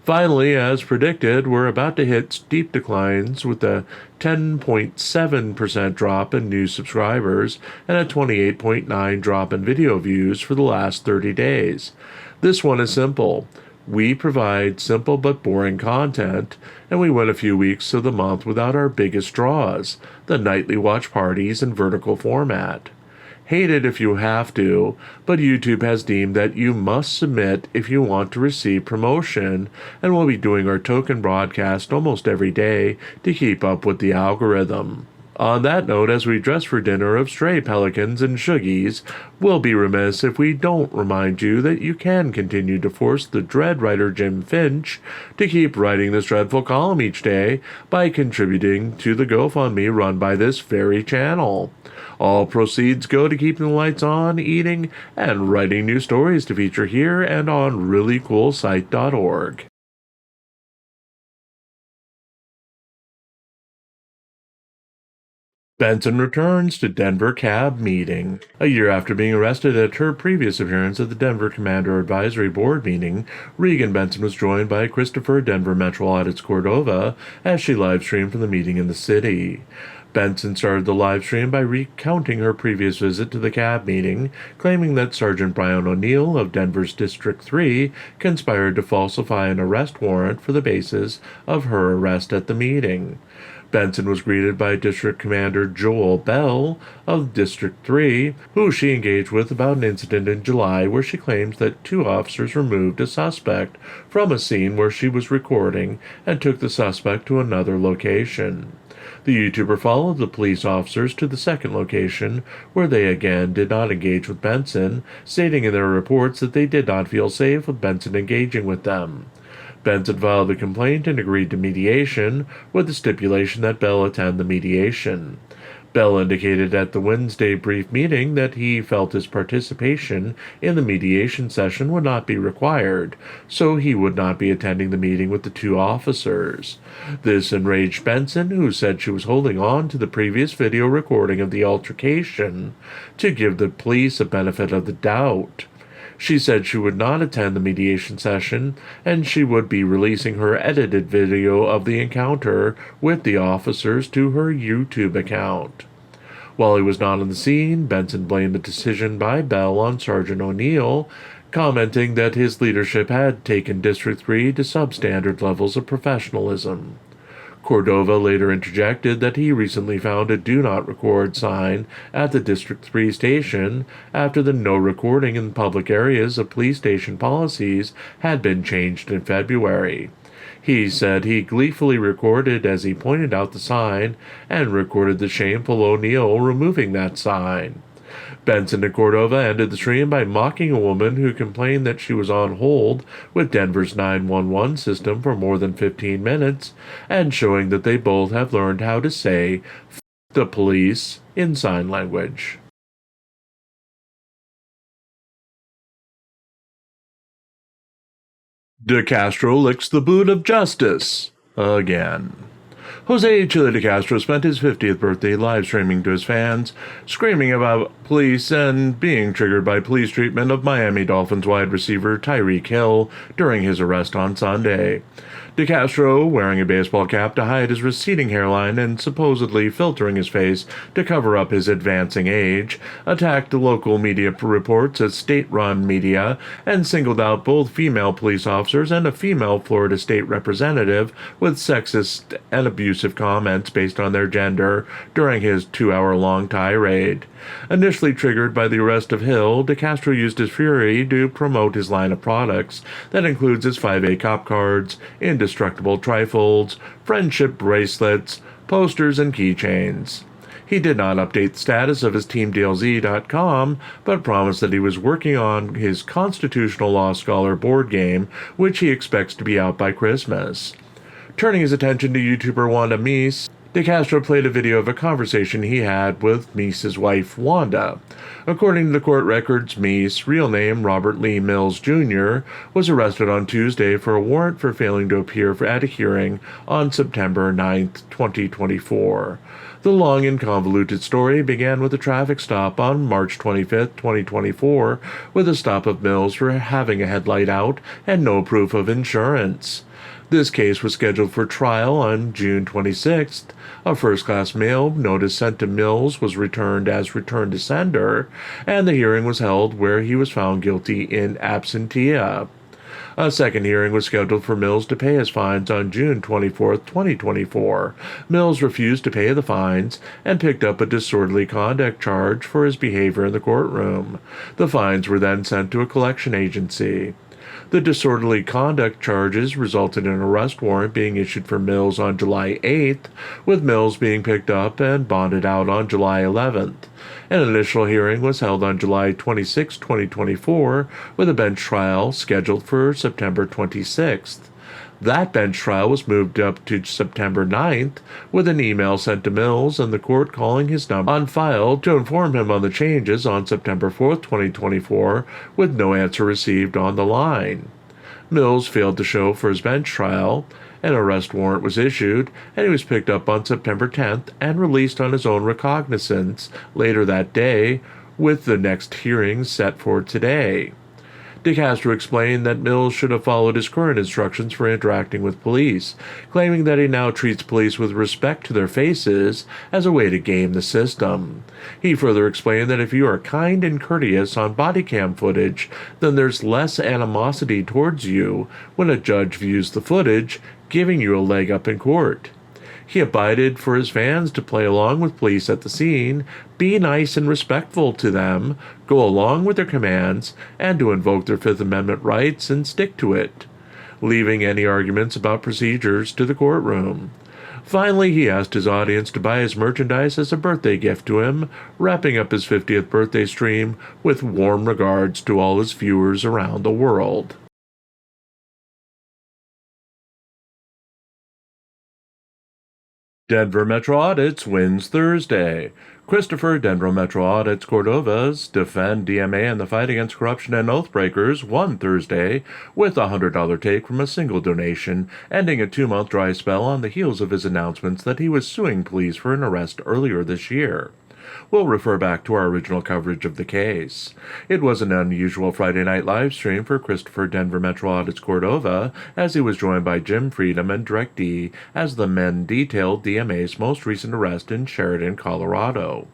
Speaker 1: Finally, as predicted, we're about to hit steep declines with a 10.7% drop in new subscribers and a 28.9% drop in video views for the last 30 days. This one is simple. We provide simple but boring content, and we went a few weeks of the month without our biggest draws, the nightly watch parties in vertical format. Hate it if you have to, but YouTube has deemed that you must submit if you want to receive promotion, and we'll be doing our token broadcast almost every day to keep up with the algorithm. On that note, as we dress for dinner of stray pelicans and shuggies, we'll be remiss if we don't remind you that you can continue to force the dread writer Jim Finch to keep writing this dreadful column each day by contributing to the GoFundMe run by this very channel. All proceeds go to keeping the lights on, eating, and writing new stories to feature here and on ReallyCoolSite.org. Benson returns to Denver cab meeting. A year after being arrested at her previous appearance at the Denver Commander Advisory Board meeting, Regan Benson was joined by Christopher Denver Metro Audits Cordova as she livestreamed from the meeting in the city. Benson started the livestream by recounting her previous visit to the cab meeting, claiming that Sergeant Brian O'Neill of Denver's District 3 conspired to falsify an arrest warrant for the basis of her arrest at the meeting. Benson was greeted by District Commander Joel Bell of District 3, who she engaged with about an incident in July where she claims that two officers removed a suspect from a scene where she was recording and took the suspect to another location. The YouTuber followed the police officers to the second location, where they again did not engage with Benson, stating in their reports that they did not feel safe with Benson engaging with them. Benson filed a complaint and agreed to mediation, with the stipulation that Bell attend the mediation. Bell indicated at the Wednesday brief meeting that he felt his participation in the mediation session would not be required, so he would not be attending the meeting with the two officers. This enraged Benson, who said she was holding on to the previous video recording of the altercation to give the police a benefit of the doubt. She said she would not attend the mediation session, and she would be releasing her edited video of the encounter with the officers to her YouTube account. While he was not on the scene, Benson blamed the decision by Bell on Sergeant O'Neill, commenting that his leadership had taken District 3 to substandard levels of professionalism. Cordova later interjected that he recently found a do not record sign at the District 3 station after the no recording in public areas of police station policies had been changed in February. He said he gleefully recorded as he pointed out the sign and recorded the shameful O'Neill removing that sign. Benson and Cordova ended the stream by mocking a woman who complained that she was on hold with Denver's 911 system for more than 15 minutes and showing that they both have learned how to say "F the police" in sign language. De Castro licks the boot of justice again. Jose Chile de Castro spent his 50th birthday live streaming to his fans, screaming about police and being triggered by police treatment of Miami Dolphins wide receiver Tyreek Hill during his arrest on Sunday. De Castro, wearing a baseball cap to hide his receding hairline and supposedly filtering his face to cover up his advancing age, attacked local media reports as state-run media and singled out both female police officers and a female Florida state representative with sexist and abusive comments based on their gender during his 2-hour-long tirade. Initially triggered by the arrest of Hill, De Castro used his fury to promote his line of products that includes his 5A cop cards, indestructible trifolds, friendship bracelets, posters, and keychains. He did not update the status of his TeamDLZ.com, but promised that he was working on his Constitutional Law Scholar board game, which he expects to be out by Christmas. Turning his attention to YouTuber Wanda Meese, De Castro played a video of a conversation he had with Meese's wife, Wanda. According to the court records, Meese, real name Robert Lee Mills Jr., was arrested on Tuesday for a warrant for failing to appear at a hearing on September 9, 2024. The long and convoluted story began with a traffic stop on March 25, 2024, with a stop of Mills for having a headlight out and no proof of insurance. This case was scheduled for trial on June 26th. A first-class mail notice sent to Mills was returned as return to sender, and the hearing was held where he was found guilty in absentia. A second hearing was scheduled for Mills to pay his fines on June 24, 2024. Mills refused to pay the fines and picked up a disorderly conduct charge for his behavior in the courtroom. The fines were then sent to a collection agency. The disorderly conduct charges resulted in an arrest warrant being issued for Mills on July 8th, with Mills being picked up and bonded out on July 11th. An initial hearing was held on July 26, 2024, with a bench trial scheduled for September 26th. That bench trial was moved up to September 9th, with an email sent to Mills and the court calling his number on file to inform him on the changes on September 4th, 2024, with no answer received on the line. Mills failed to show for his bench trial. An arrest warrant was issued, and he was picked up on September 10th and released on his own recognizance later that day, with the next hearing set for today. De Castro explained that Mills should have followed his current instructions for interacting with police, claiming that he now treats police with respect to their faces as a way to game the system. He further explained that if you are kind and courteous on body cam footage, then there's less animosity towards you when a judge views the footage, giving you a leg up in court. He abided for his fans to play along with police at the scene, be nice and respectful to them, go along with their commands, and to invoke their Fifth Amendment rights and stick to it, leaving any arguments about procedures to the courtroom. Finally, he asked his audience to buy his merchandise as a birthday gift to him, wrapping up his 50th birthday stream with warm regards to all his viewers around the world. Denver Metro Audits wins Thursday. Christopher Denver Metro Audits Cordova's defend DMA in the fight against corruption and oathbreakers won Thursday with a $100 take from a single donation, ending a 2-month dry spell on the heels of his announcements that he was suing police for an arrest earlier this year. We'll refer back to our original coverage of the case. It was an unusual Friday night live stream for Christopher Denver Metro Audits Cordova, as he was joined by Jim Freedom and Direct D as the men detailed DMA's most recent arrest in Sheridan, Colorado.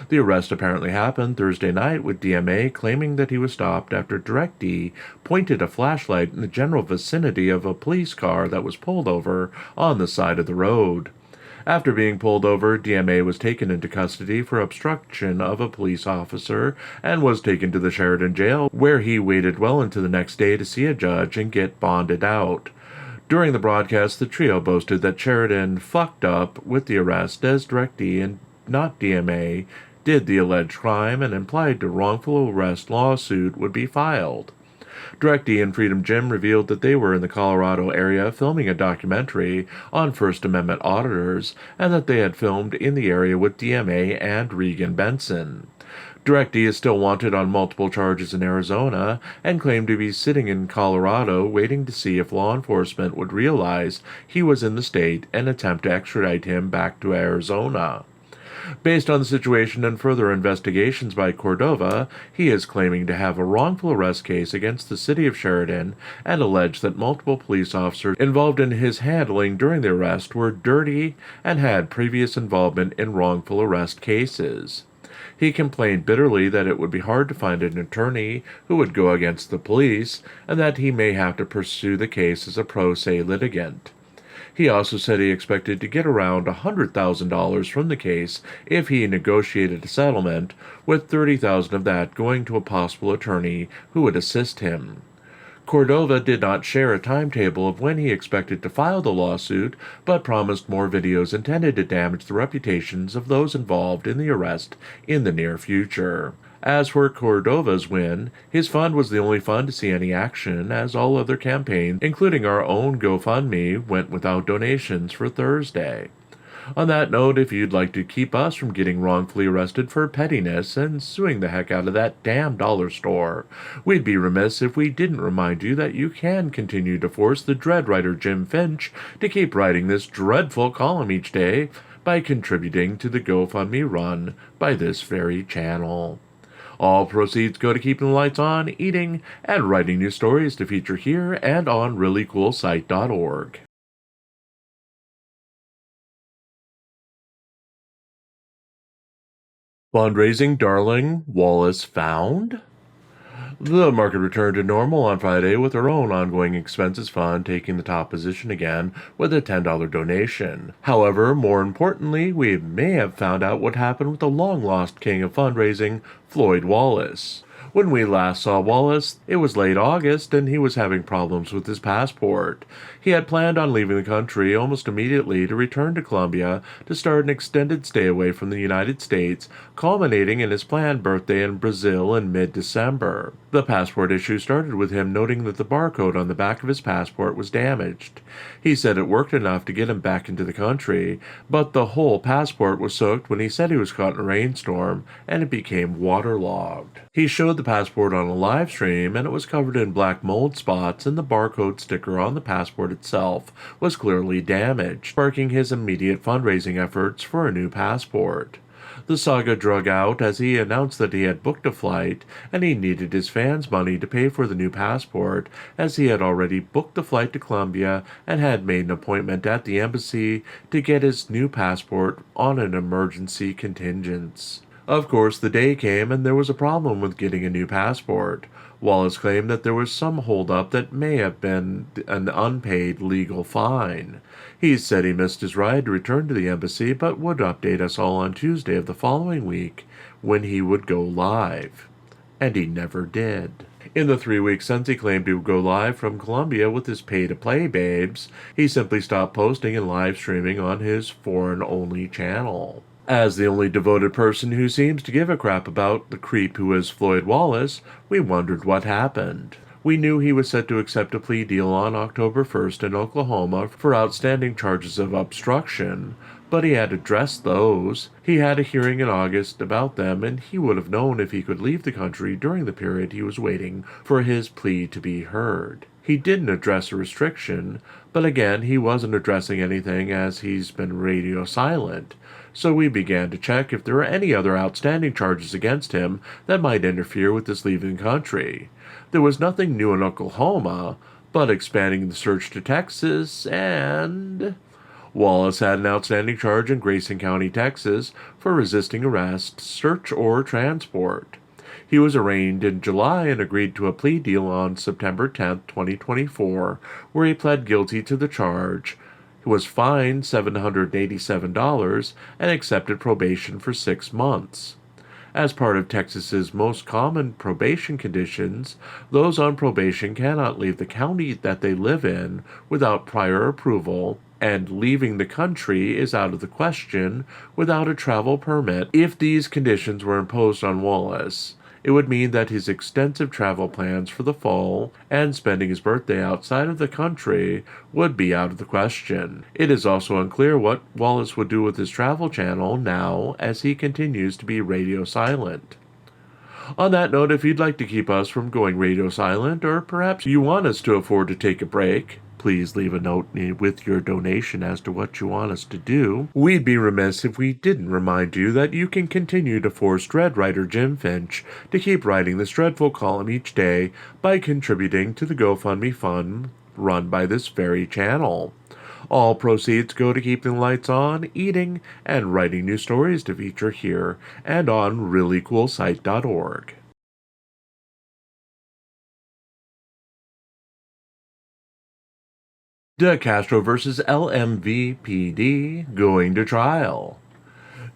Speaker 1: The arrest apparently happened Thursday night, with DMA claiming that he was stopped after DirectD pointed a flashlight in the general vicinity of a police car that was pulled over on the side of the road. After being pulled over, DMA was taken into custody for obstruction of a police officer and was taken to the Sheridan jail, where he waited well into the next day to see a judge and get bonded out. During the broadcast, the trio boasted that Sheridan fucked up with the arrest, as DirectD and not DMA did the alleged crime, and implied a wrongful arrest lawsuit would be filed. DirectD and Freedom Jim revealed that they were in the Colorado area filming a documentary on First Amendment auditors, and that they had filmed in the area with DMA and Regan Benson. DirectD is still wanted on multiple charges in Arizona and claimed to be sitting in Colorado waiting to see if law enforcement would realize he was in the state and attempt to extradite him back to Arizona. Based on the situation and further investigations by Cordova, he is claiming to have a wrongful arrest case against the city of Sheridan and alleged that multiple police officers involved in his handling during the arrest were dirty and had previous involvement in wrongful arrest cases. He complained bitterly that it would be hard to find an attorney who would go against the police, and that he may have to pursue the case as a pro se litigant. He also said he expected to get around $100,000 from the case if he negotiated a settlement, with $30,000 of that going to a possible attorney who would assist him. Cordova did not share a timetable of when he expected to file the lawsuit, but promised more videos intended to damage the reputations of those involved in the arrest in the near future. As for Cordova's win, his fund was the only fund to see any action, as all other campaigns, including our own GoFundMe, went without donations for Thursday. On that note, if you'd like to keep us from getting wrongfully arrested for pettiness and suing the heck out of that damn dollar store, we'd be remiss if we didn't remind you that you can continue to force the dread writer Jim Finch to keep writing this dreadful column each day by contributing to the GoFundMe run by this very channel. All proceeds go to keeping the lights on, eating, and writing new stories to feature here and on ReallyCoolSite.org. Fundraising darling Wallace found? The market returned to normal on Friday, with our own ongoing expenses fund taking the top position again with a $10 donation. However, more importantly, we may have found out what happened with the long-lost king of fundraising, Floyd Wallace. When we last saw Wallace, it was late August, and he was having problems with his passport. He had planned on leaving the country almost immediately to return to Colombia to start an extended stay away from the United States, culminating in his planned birthday in Brazil in mid-December. The passport issue started with him noting that the barcode on the back of his passport was damaged. He said it worked enough to get him back into the country, but the whole passport was soaked when he said he was caught in a rainstorm, and it became waterlogged. He showed the passport on a live stream, and it was covered in black mold spots, and the barcode sticker on the passport itself was clearly damaged, sparking his immediate fundraising efforts for a new passport. The saga drug out as he announced that he had booked a flight, and he needed his fans' money to pay for the new passport, as he had already booked the flight to Colombia and had made an appointment at the embassy to get his new passport on an emergency contingent. Of course, the day came and there was a problem with getting a new passport. Wallace claimed that there was some holdup that may have been an unpaid legal fine. He said he missed his ride to return to the embassy, but would update us all on Tuesday of the following week when he would go live. And he never did. In the 3 weeks since he claimed to go live from Colombia with his pay-to-play babes, he simply stopped posting and live streaming on his foreign-only channel. As the only devoted person who seems to give a crap about the creep who is Floyd Wallace, we wondered what happened. We knew he was set to accept a plea deal on October 1st in Oklahoma for outstanding charges of obstruction, but he had addressed those. He had a hearing in August about them, and he would have known if he could leave the country during the period he was waiting for his plea to be heard. He didn't address a restriction, but again, he wasn't addressing anything as he's been radio silent. So we began to check if there were any other outstanding charges against him that might interfere with his leaving the country. There was nothing new in Oklahoma, but expanding the search to Texas and... Wallace had an outstanding charge in Grayson County, Texas, for resisting arrest, search, or transport. He was arraigned in July and agreed to a plea deal on September 10, 2024, where he pled guilty to the charge. He was fined $787 and accepted probation for 6 months. As part of Texas's most common probation conditions, those on probation cannot leave the county that they live in without prior approval, and leaving the country is out of the question without a travel permit. If these conditions were imposed on Wallace, it would mean that his extensive travel plans for the fall and spending his birthday outside of the country would be out of the question. It is also unclear what Wallace would do with his travel channel now as he continues to be radio silent. On that note, if you'd like to keep us from going radio silent, or perhaps you want us to afford to take a break, please leave a note with your donation as to what you want us to do. We'd be remiss if we didn't remind you that you can continue to force Dread writer Jim Finch to keep writing this dreadful column each day by contributing to the GoFundMe fund run by this very channel. All proceeds go to keeping the lights on, eating, and writing new stories to feature here and on ReallyCoolSite.org. DeCastro versus LMVPD going to trial.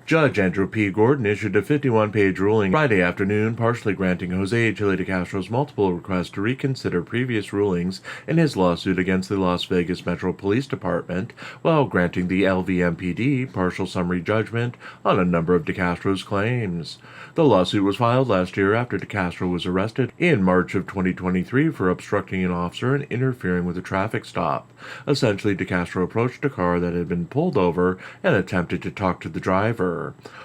Speaker 1: Judge Andrew P. Gordon issued a 51-page ruling Friday afternoon, partially granting Jose Chile DeCastro's multiple requests to reconsider previous rulings in his lawsuit against the Las Vegas Metro Police Department, while granting the LVMPD partial summary judgment on a number of DeCastro's claims. The lawsuit was filed last year after DeCastro was arrested in March of 2023 for obstructing an officer and interfering with a traffic stop. Essentially, DeCastro approached a car that had been pulled over and attempted to talk to the driver.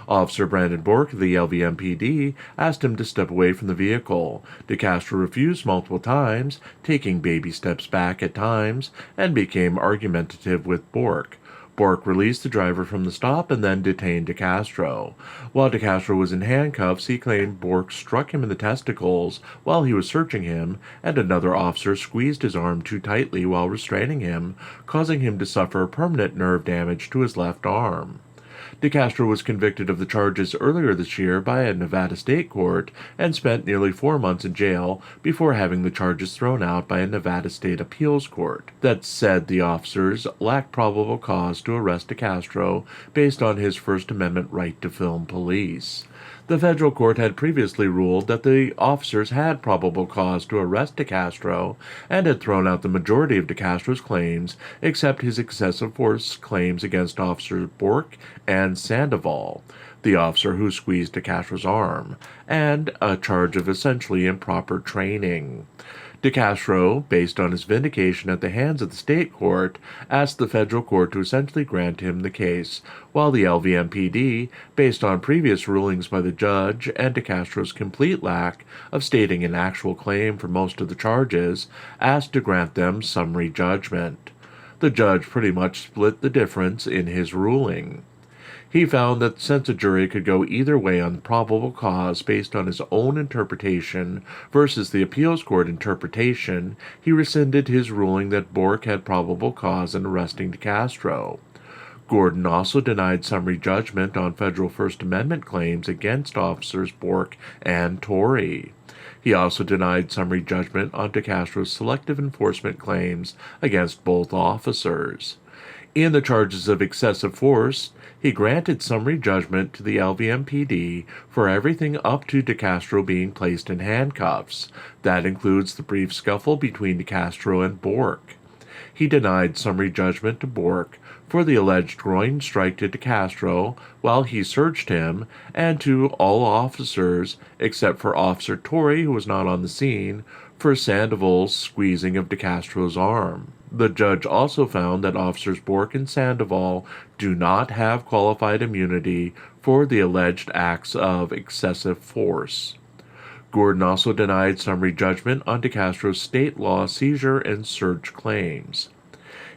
Speaker 1: Officer Brandon Bork of the LVMPD asked him to step away from the vehicle. DeCastro refused multiple times, taking baby steps back at times, and became argumentative with Bork. Bork released the driver from the stop and then detained DeCastro. While DeCastro was in handcuffs, he claimed Bork struck him in the testicles while he was searching him, and another officer squeezed his arm too tightly while restraining him, causing him to suffer permanent nerve damage to his left arm. DeCastro was convicted of the charges earlier this year by a Nevada state court and spent nearly 4 months in jail before having the charges thrown out by a Nevada state appeals court that said the officers lacked probable cause to arrest DeCastro based on his First Amendment right to film police. The federal court had previously ruled that the officers had probable cause to arrest DeCastro and had thrown out the majority of DeCastro's claims, except his excessive force claims against Officers Bork and Sandoval, the officer who squeezed DeCastro's arm, and a charge of essentially improper training. DeCastro, based on his vindication at the hands of the state court, asked the federal court to essentially grant him the case, while the LVMPD, based on previous rulings by the judge and DeCastro's complete lack of stating an actual claim for most of the charges, asked to grant them summary judgment. The judge pretty much split the difference in his ruling. He found that since a jury could go either way on probable cause based on his own interpretation versus the appeals court interpretation, he rescinded his ruling that Bork had probable cause in arresting DeCastro. Gordon also denied summary judgment on federal First Amendment claims against officers Bork and Torrey. He also denied summary judgment on DeCastro's selective enforcement claims against both officers. In the charges of excessive force, he granted summary judgment to the LVMPD for everything up to DeCastro being placed in handcuffs. That includes the brief scuffle between DeCastro and Bork. He denied summary judgment to Bork for the alleged groin strike to DeCastro while he searched him, and to all officers except for Officer Torrey, who was not on the scene, for Sandoval's squeezing of DeCastro's arm. The judge also found that Officers Bork and Sandoval do not have qualified immunity for the alleged acts of excessive force. Gordon also denied summary judgment on DeCastro's state law seizure and search claims.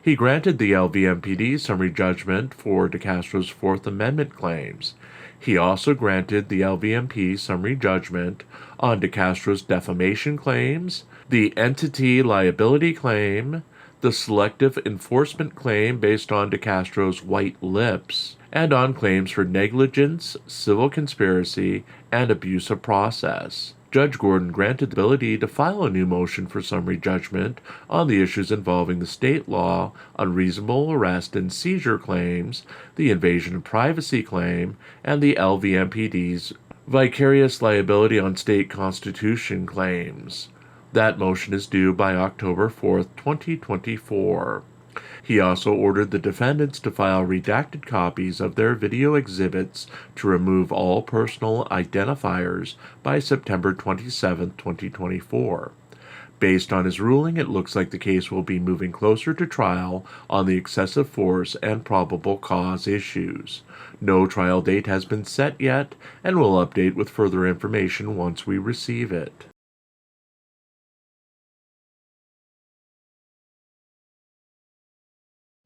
Speaker 1: He granted the LVMPD summary judgment for DeCastro's Fourth Amendment claims. He also granted the LVMP summary judgment on DeCastro's defamation claims, the entity liability claim, the selective enforcement claim based on DeCastro's white lips, and on claims for negligence, civil conspiracy, and abuse of process. Judge Gordon granted the ability to file a new motion for summary judgment on the issues involving the state law, unreasonable arrest and seizure claims, the invasion of privacy claim, and the LVMPD's vicarious liability on state constitution claims. That motion is due by October 4th, 2024. He also ordered the defendants to file redacted copies of their video exhibits to remove all personal identifiers by September 27, 2024. Based on his ruling, it looks like the case will be moving closer to trial on the excessive force and probable cause issues. No trial date has been set yet, and we'll update with further information once we receive it.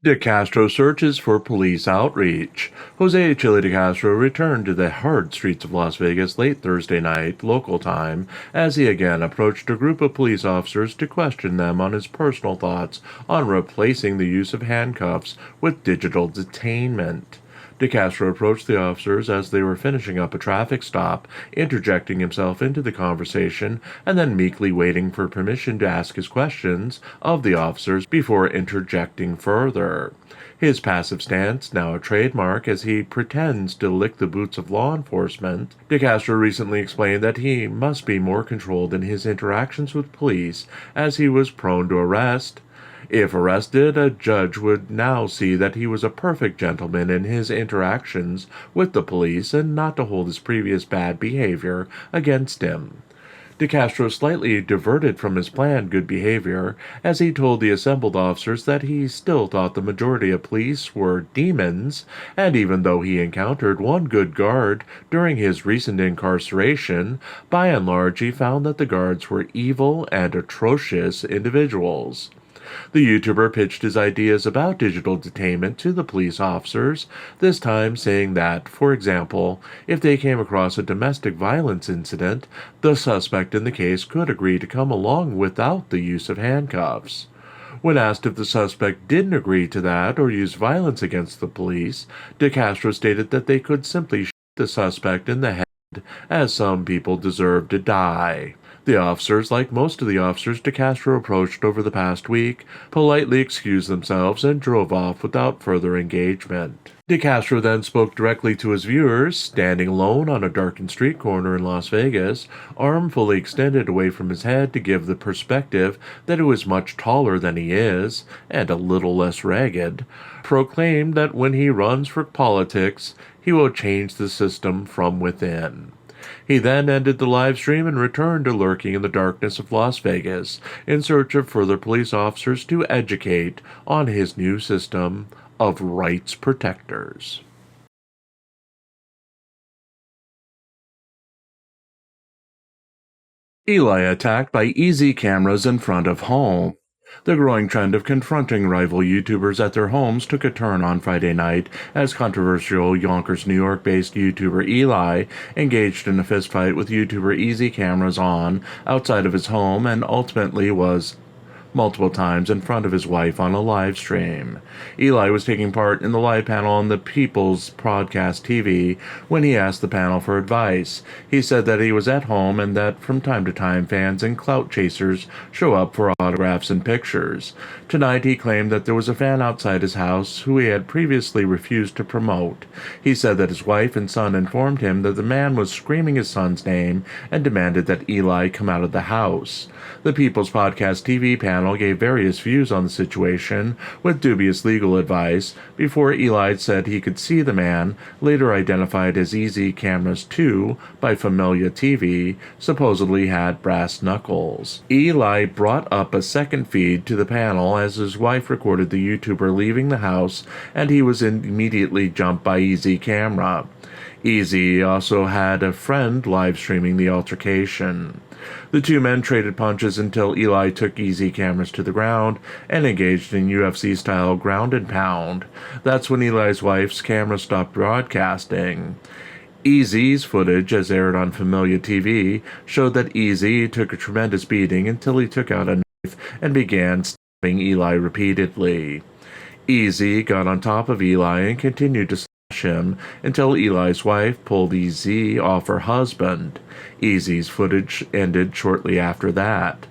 Speaker 1: De Castro searches for police outreach. Jose Chile de Castro returned to the hard streets of Las Vegas late Thursday night, local time, as he again approached a group of police officers to question them on his personal thoughts on replacing the use of handcuffs with digital detainment. De Castro approached the officers as they were finishing up a traffic stop, interjecting himself into the conversation and then meekly waiting for permission to ask his questions of the officers before interjecting further. His passive stance, now a trademark as he pretends to lick the boots of law enforcement, De Castro recently explained that he must be more controlled in his interactions with police as he was prone to arrest. If arrested, a judge would now see that he was a perfect gentleman in his interactions with the police and not to hold his previous bad behavior against him. De Castro slightly diverted from his planned good behavior as he told the assembled officers that he still thought the majority of police were demons, and even though he encountered one good guard during his recent incarceration, by and large he found that the guards were evil and atrocious individuals. The YouTuber pitched his ideas about digital detainment to the police officers, this time saying that, for example, if they came across a domestic violence incident, the suspect in the case could agree to come along without the use of handcuffs. When asked if the suspect didn't agree to that or use violence against the police, De Castro stated that they could simply shoot the suspect in the head, as some people deserve to die. The officers, like most of the officers De Castro approached over the past week, politely excused themselves and drove off without further engagement. De Castro then spoke directly to his viewers, standing alone on a darkened street corner in Las Vegas, arm fully extended away from his head to give the perspective that he was much taller than he is, and a little less ragged, proclaimed that when he runs for politics, he will change the system from within. He then ended the live stream and returned to lurking in the darkness of Las Vegas in search of further police officers to educate on his new system of rights protectors. Eli attacked by easy cameras in front of home. The growing trend of confronting rival YouTubers at their homes took a turn on Friday night as controversial Yonkers, New York-based YouTuber Eli engaged in a fistfight with YouTuber Easy Cameras On outside of his home and ultimately was multiple times in front of his wife on a live stream. Eli was taking part in the live panel on the People's Broadcast TV when he asked the panel for advice. He said that he was at home and that from time to time fans and clout chasers show up for autographs and pictures. Tonight he claimed that there was a fan outside his house who he had previously refused to promote. He said that his wife and son informed him that the man was screaming his son's name and demanded that Eli come out of the house. The People's Podcast TV panel gave various views on the situation, with dubious legal advice, before Eli said he could see the man, later identified as Easy Cameras 2 by Familia TV, supposedly had brass knuckles. Eli brought up a second feed to the panel as his wife recorded the YouTuber leaving the house, and he was immediately jumped by Easy Camera. Easy also had a friend live streaming the altercation. The two men traded punches until Eli took Easy Cameras to the ground and engaged in UFC-style ground and pound. That's when Eli's wife's camera stopped broadcasting. Easy's footage, as aired on Familia TV, showed that Easy took a tremendous beating until he took out a knife and began Eli repeatedly. Easy got on top of Eli and continued to slash him until Eli's wife pulled Easy off her husband. Easy's footage ended shortly after that.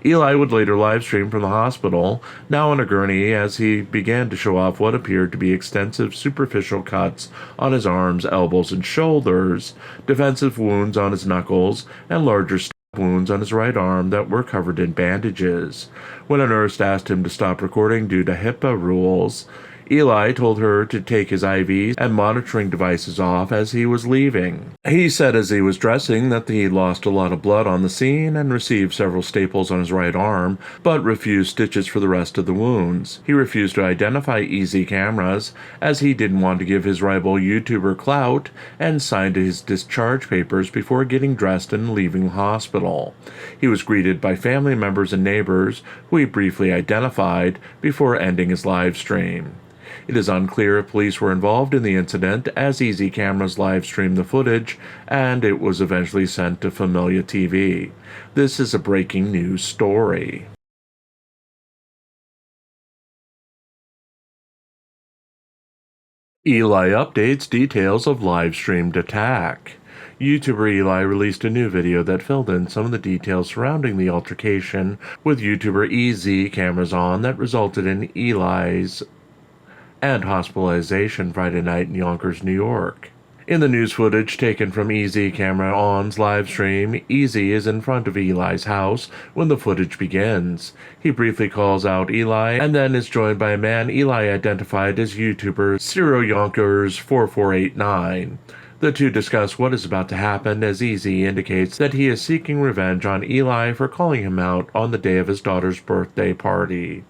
Speaker 1: Eli would later livestream from the hospital, now on a gurney, as he began to show off what appeared to be extensive superficial cuts on his arms, elbows, and shoulders, defensive wounds on his knuckles, and larger stab wounds on his right arm that were covered in bandages. When a nurse asked him to stop recording due to HIPAA rules, Eli told her to take his IVs and monitoring devices off as he was leaving. He said as he was dressing that he lost a lot of blood on the scene and received several staples on his right arm, but refused stitches for the rest of the wounds. He refused to identify Easy cameras as he didn't want to give his rival YouTuber clout, and signed his discharge papers before getting dressed and leaving the hospital. He was greeted by family members and neighbors, who he briefly identified before ending his live stream. It is unclear if police were involved in the incident, as Easy Cameras live-streamed the footage, and it was eventually sent to Familia TV. This is a breaking news story. Eli updates details of live-streamed attack. YouTuber Eli released a new video that filled in some of the details surrounding the altercation with YouTuber Easy Cameras On that resulted in Eli's and hospitalization Friday night in Yonkers, New York. In the news footage taken from Easy Camera On's live stream, Easy is in front of Eli's house when the footage begins. He briefly calls out Eli and then is joined by a man Eli identified as YouTuber Zero Yonkers 4489. The two discuss what is about to happen as Easy indicates that he is seeking revenge on Eli for calling him out on the day of his daughter's birthday party.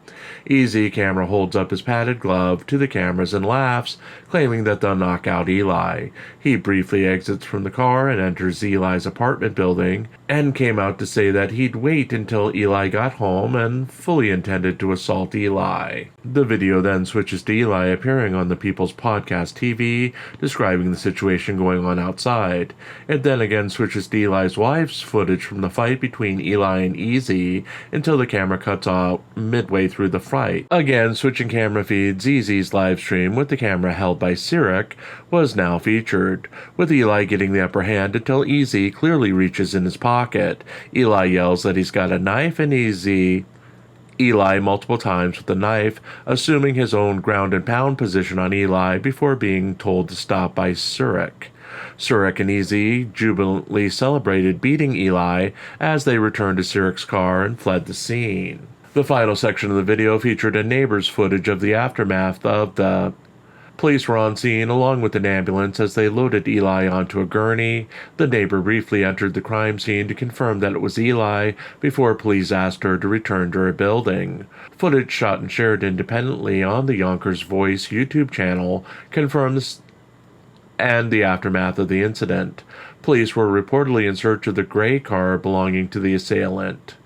Speaker 1: Easy Camera holds up his padded glove to the cameras and laughs, claiming that they'll knock out Eli. He briefly exits from the car and enters Eli's apartment building, and came out to say that he'd wait until Eli got home and fully intended to assault Eli. The video then switches to Eli appearing on the People's Podcast TV, describing the situation going on outside. It then again switches to Eli's wife's footage from the fight between Eli and Easy until the camera cuts off midway through the fight. Again, switching camera feeds, Easy's live stream with the camera held by Cyric was now featured, with Eli getting the upper hand until Easy clearly reaches in his pocket. Eli yells that he's got a knife and Eli multiple times with the knife, assuming his own ground and pound position on Eli before being told to stop by Cyric. Cyric and Easy jubilantly celebrated beating Eli as they returned to Cyric's car and fled the scene. The final section of the video featured a neighbor's footage of the aftermath of the police were on scene along with an ambulance as they loaded Eli onto a gurney. The neighbor briefly entered the crime scene to confirm that it was Eli before police asked her to return to her building. Footage shot and shared independently on the Yonkers Voice YouTube channel confirms and the aftermath of the incident. Police were reportedly in search of the gray car belonging to the assailant.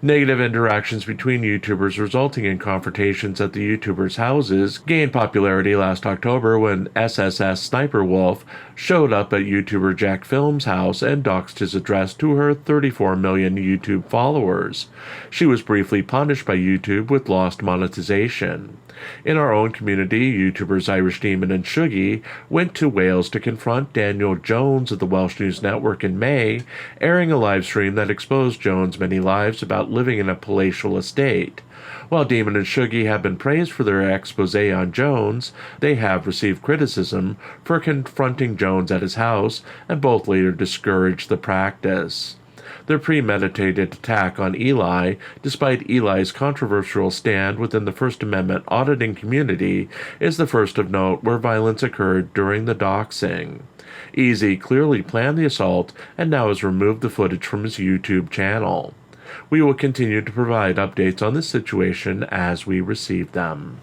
Speaker 1: Negative interactions between YouTubers resulting in confrontations at the YouTubers' houses gained popularity last October when SSS Sniper Wolf showed up at YouTuber Jack Film's house and doxed his address to her 34 million YouTube followers. She was briefly punished by YouTube with lost monetization. In our own community, YouTubers Irish Demon and Shuggy went to Wales to confront Daniel Jones of the Welsh News Network in May, airing a live stream that exposed Jones' many lies about living in a palatial estate. While Demon and Shuggy have been praised for their expose on Jones, they have received criticism for confronting Jones at his house, and both later discouraged the practice. Their premeditated attack on Eli, despite Eli's controversial stand within the First Amendment auditing community, is the first of note where violence occurred during the doxing. Easy clearly planned the assault and now has removed the footage from his YouTube channel. We will continue to provide updates on this situation as we receive them.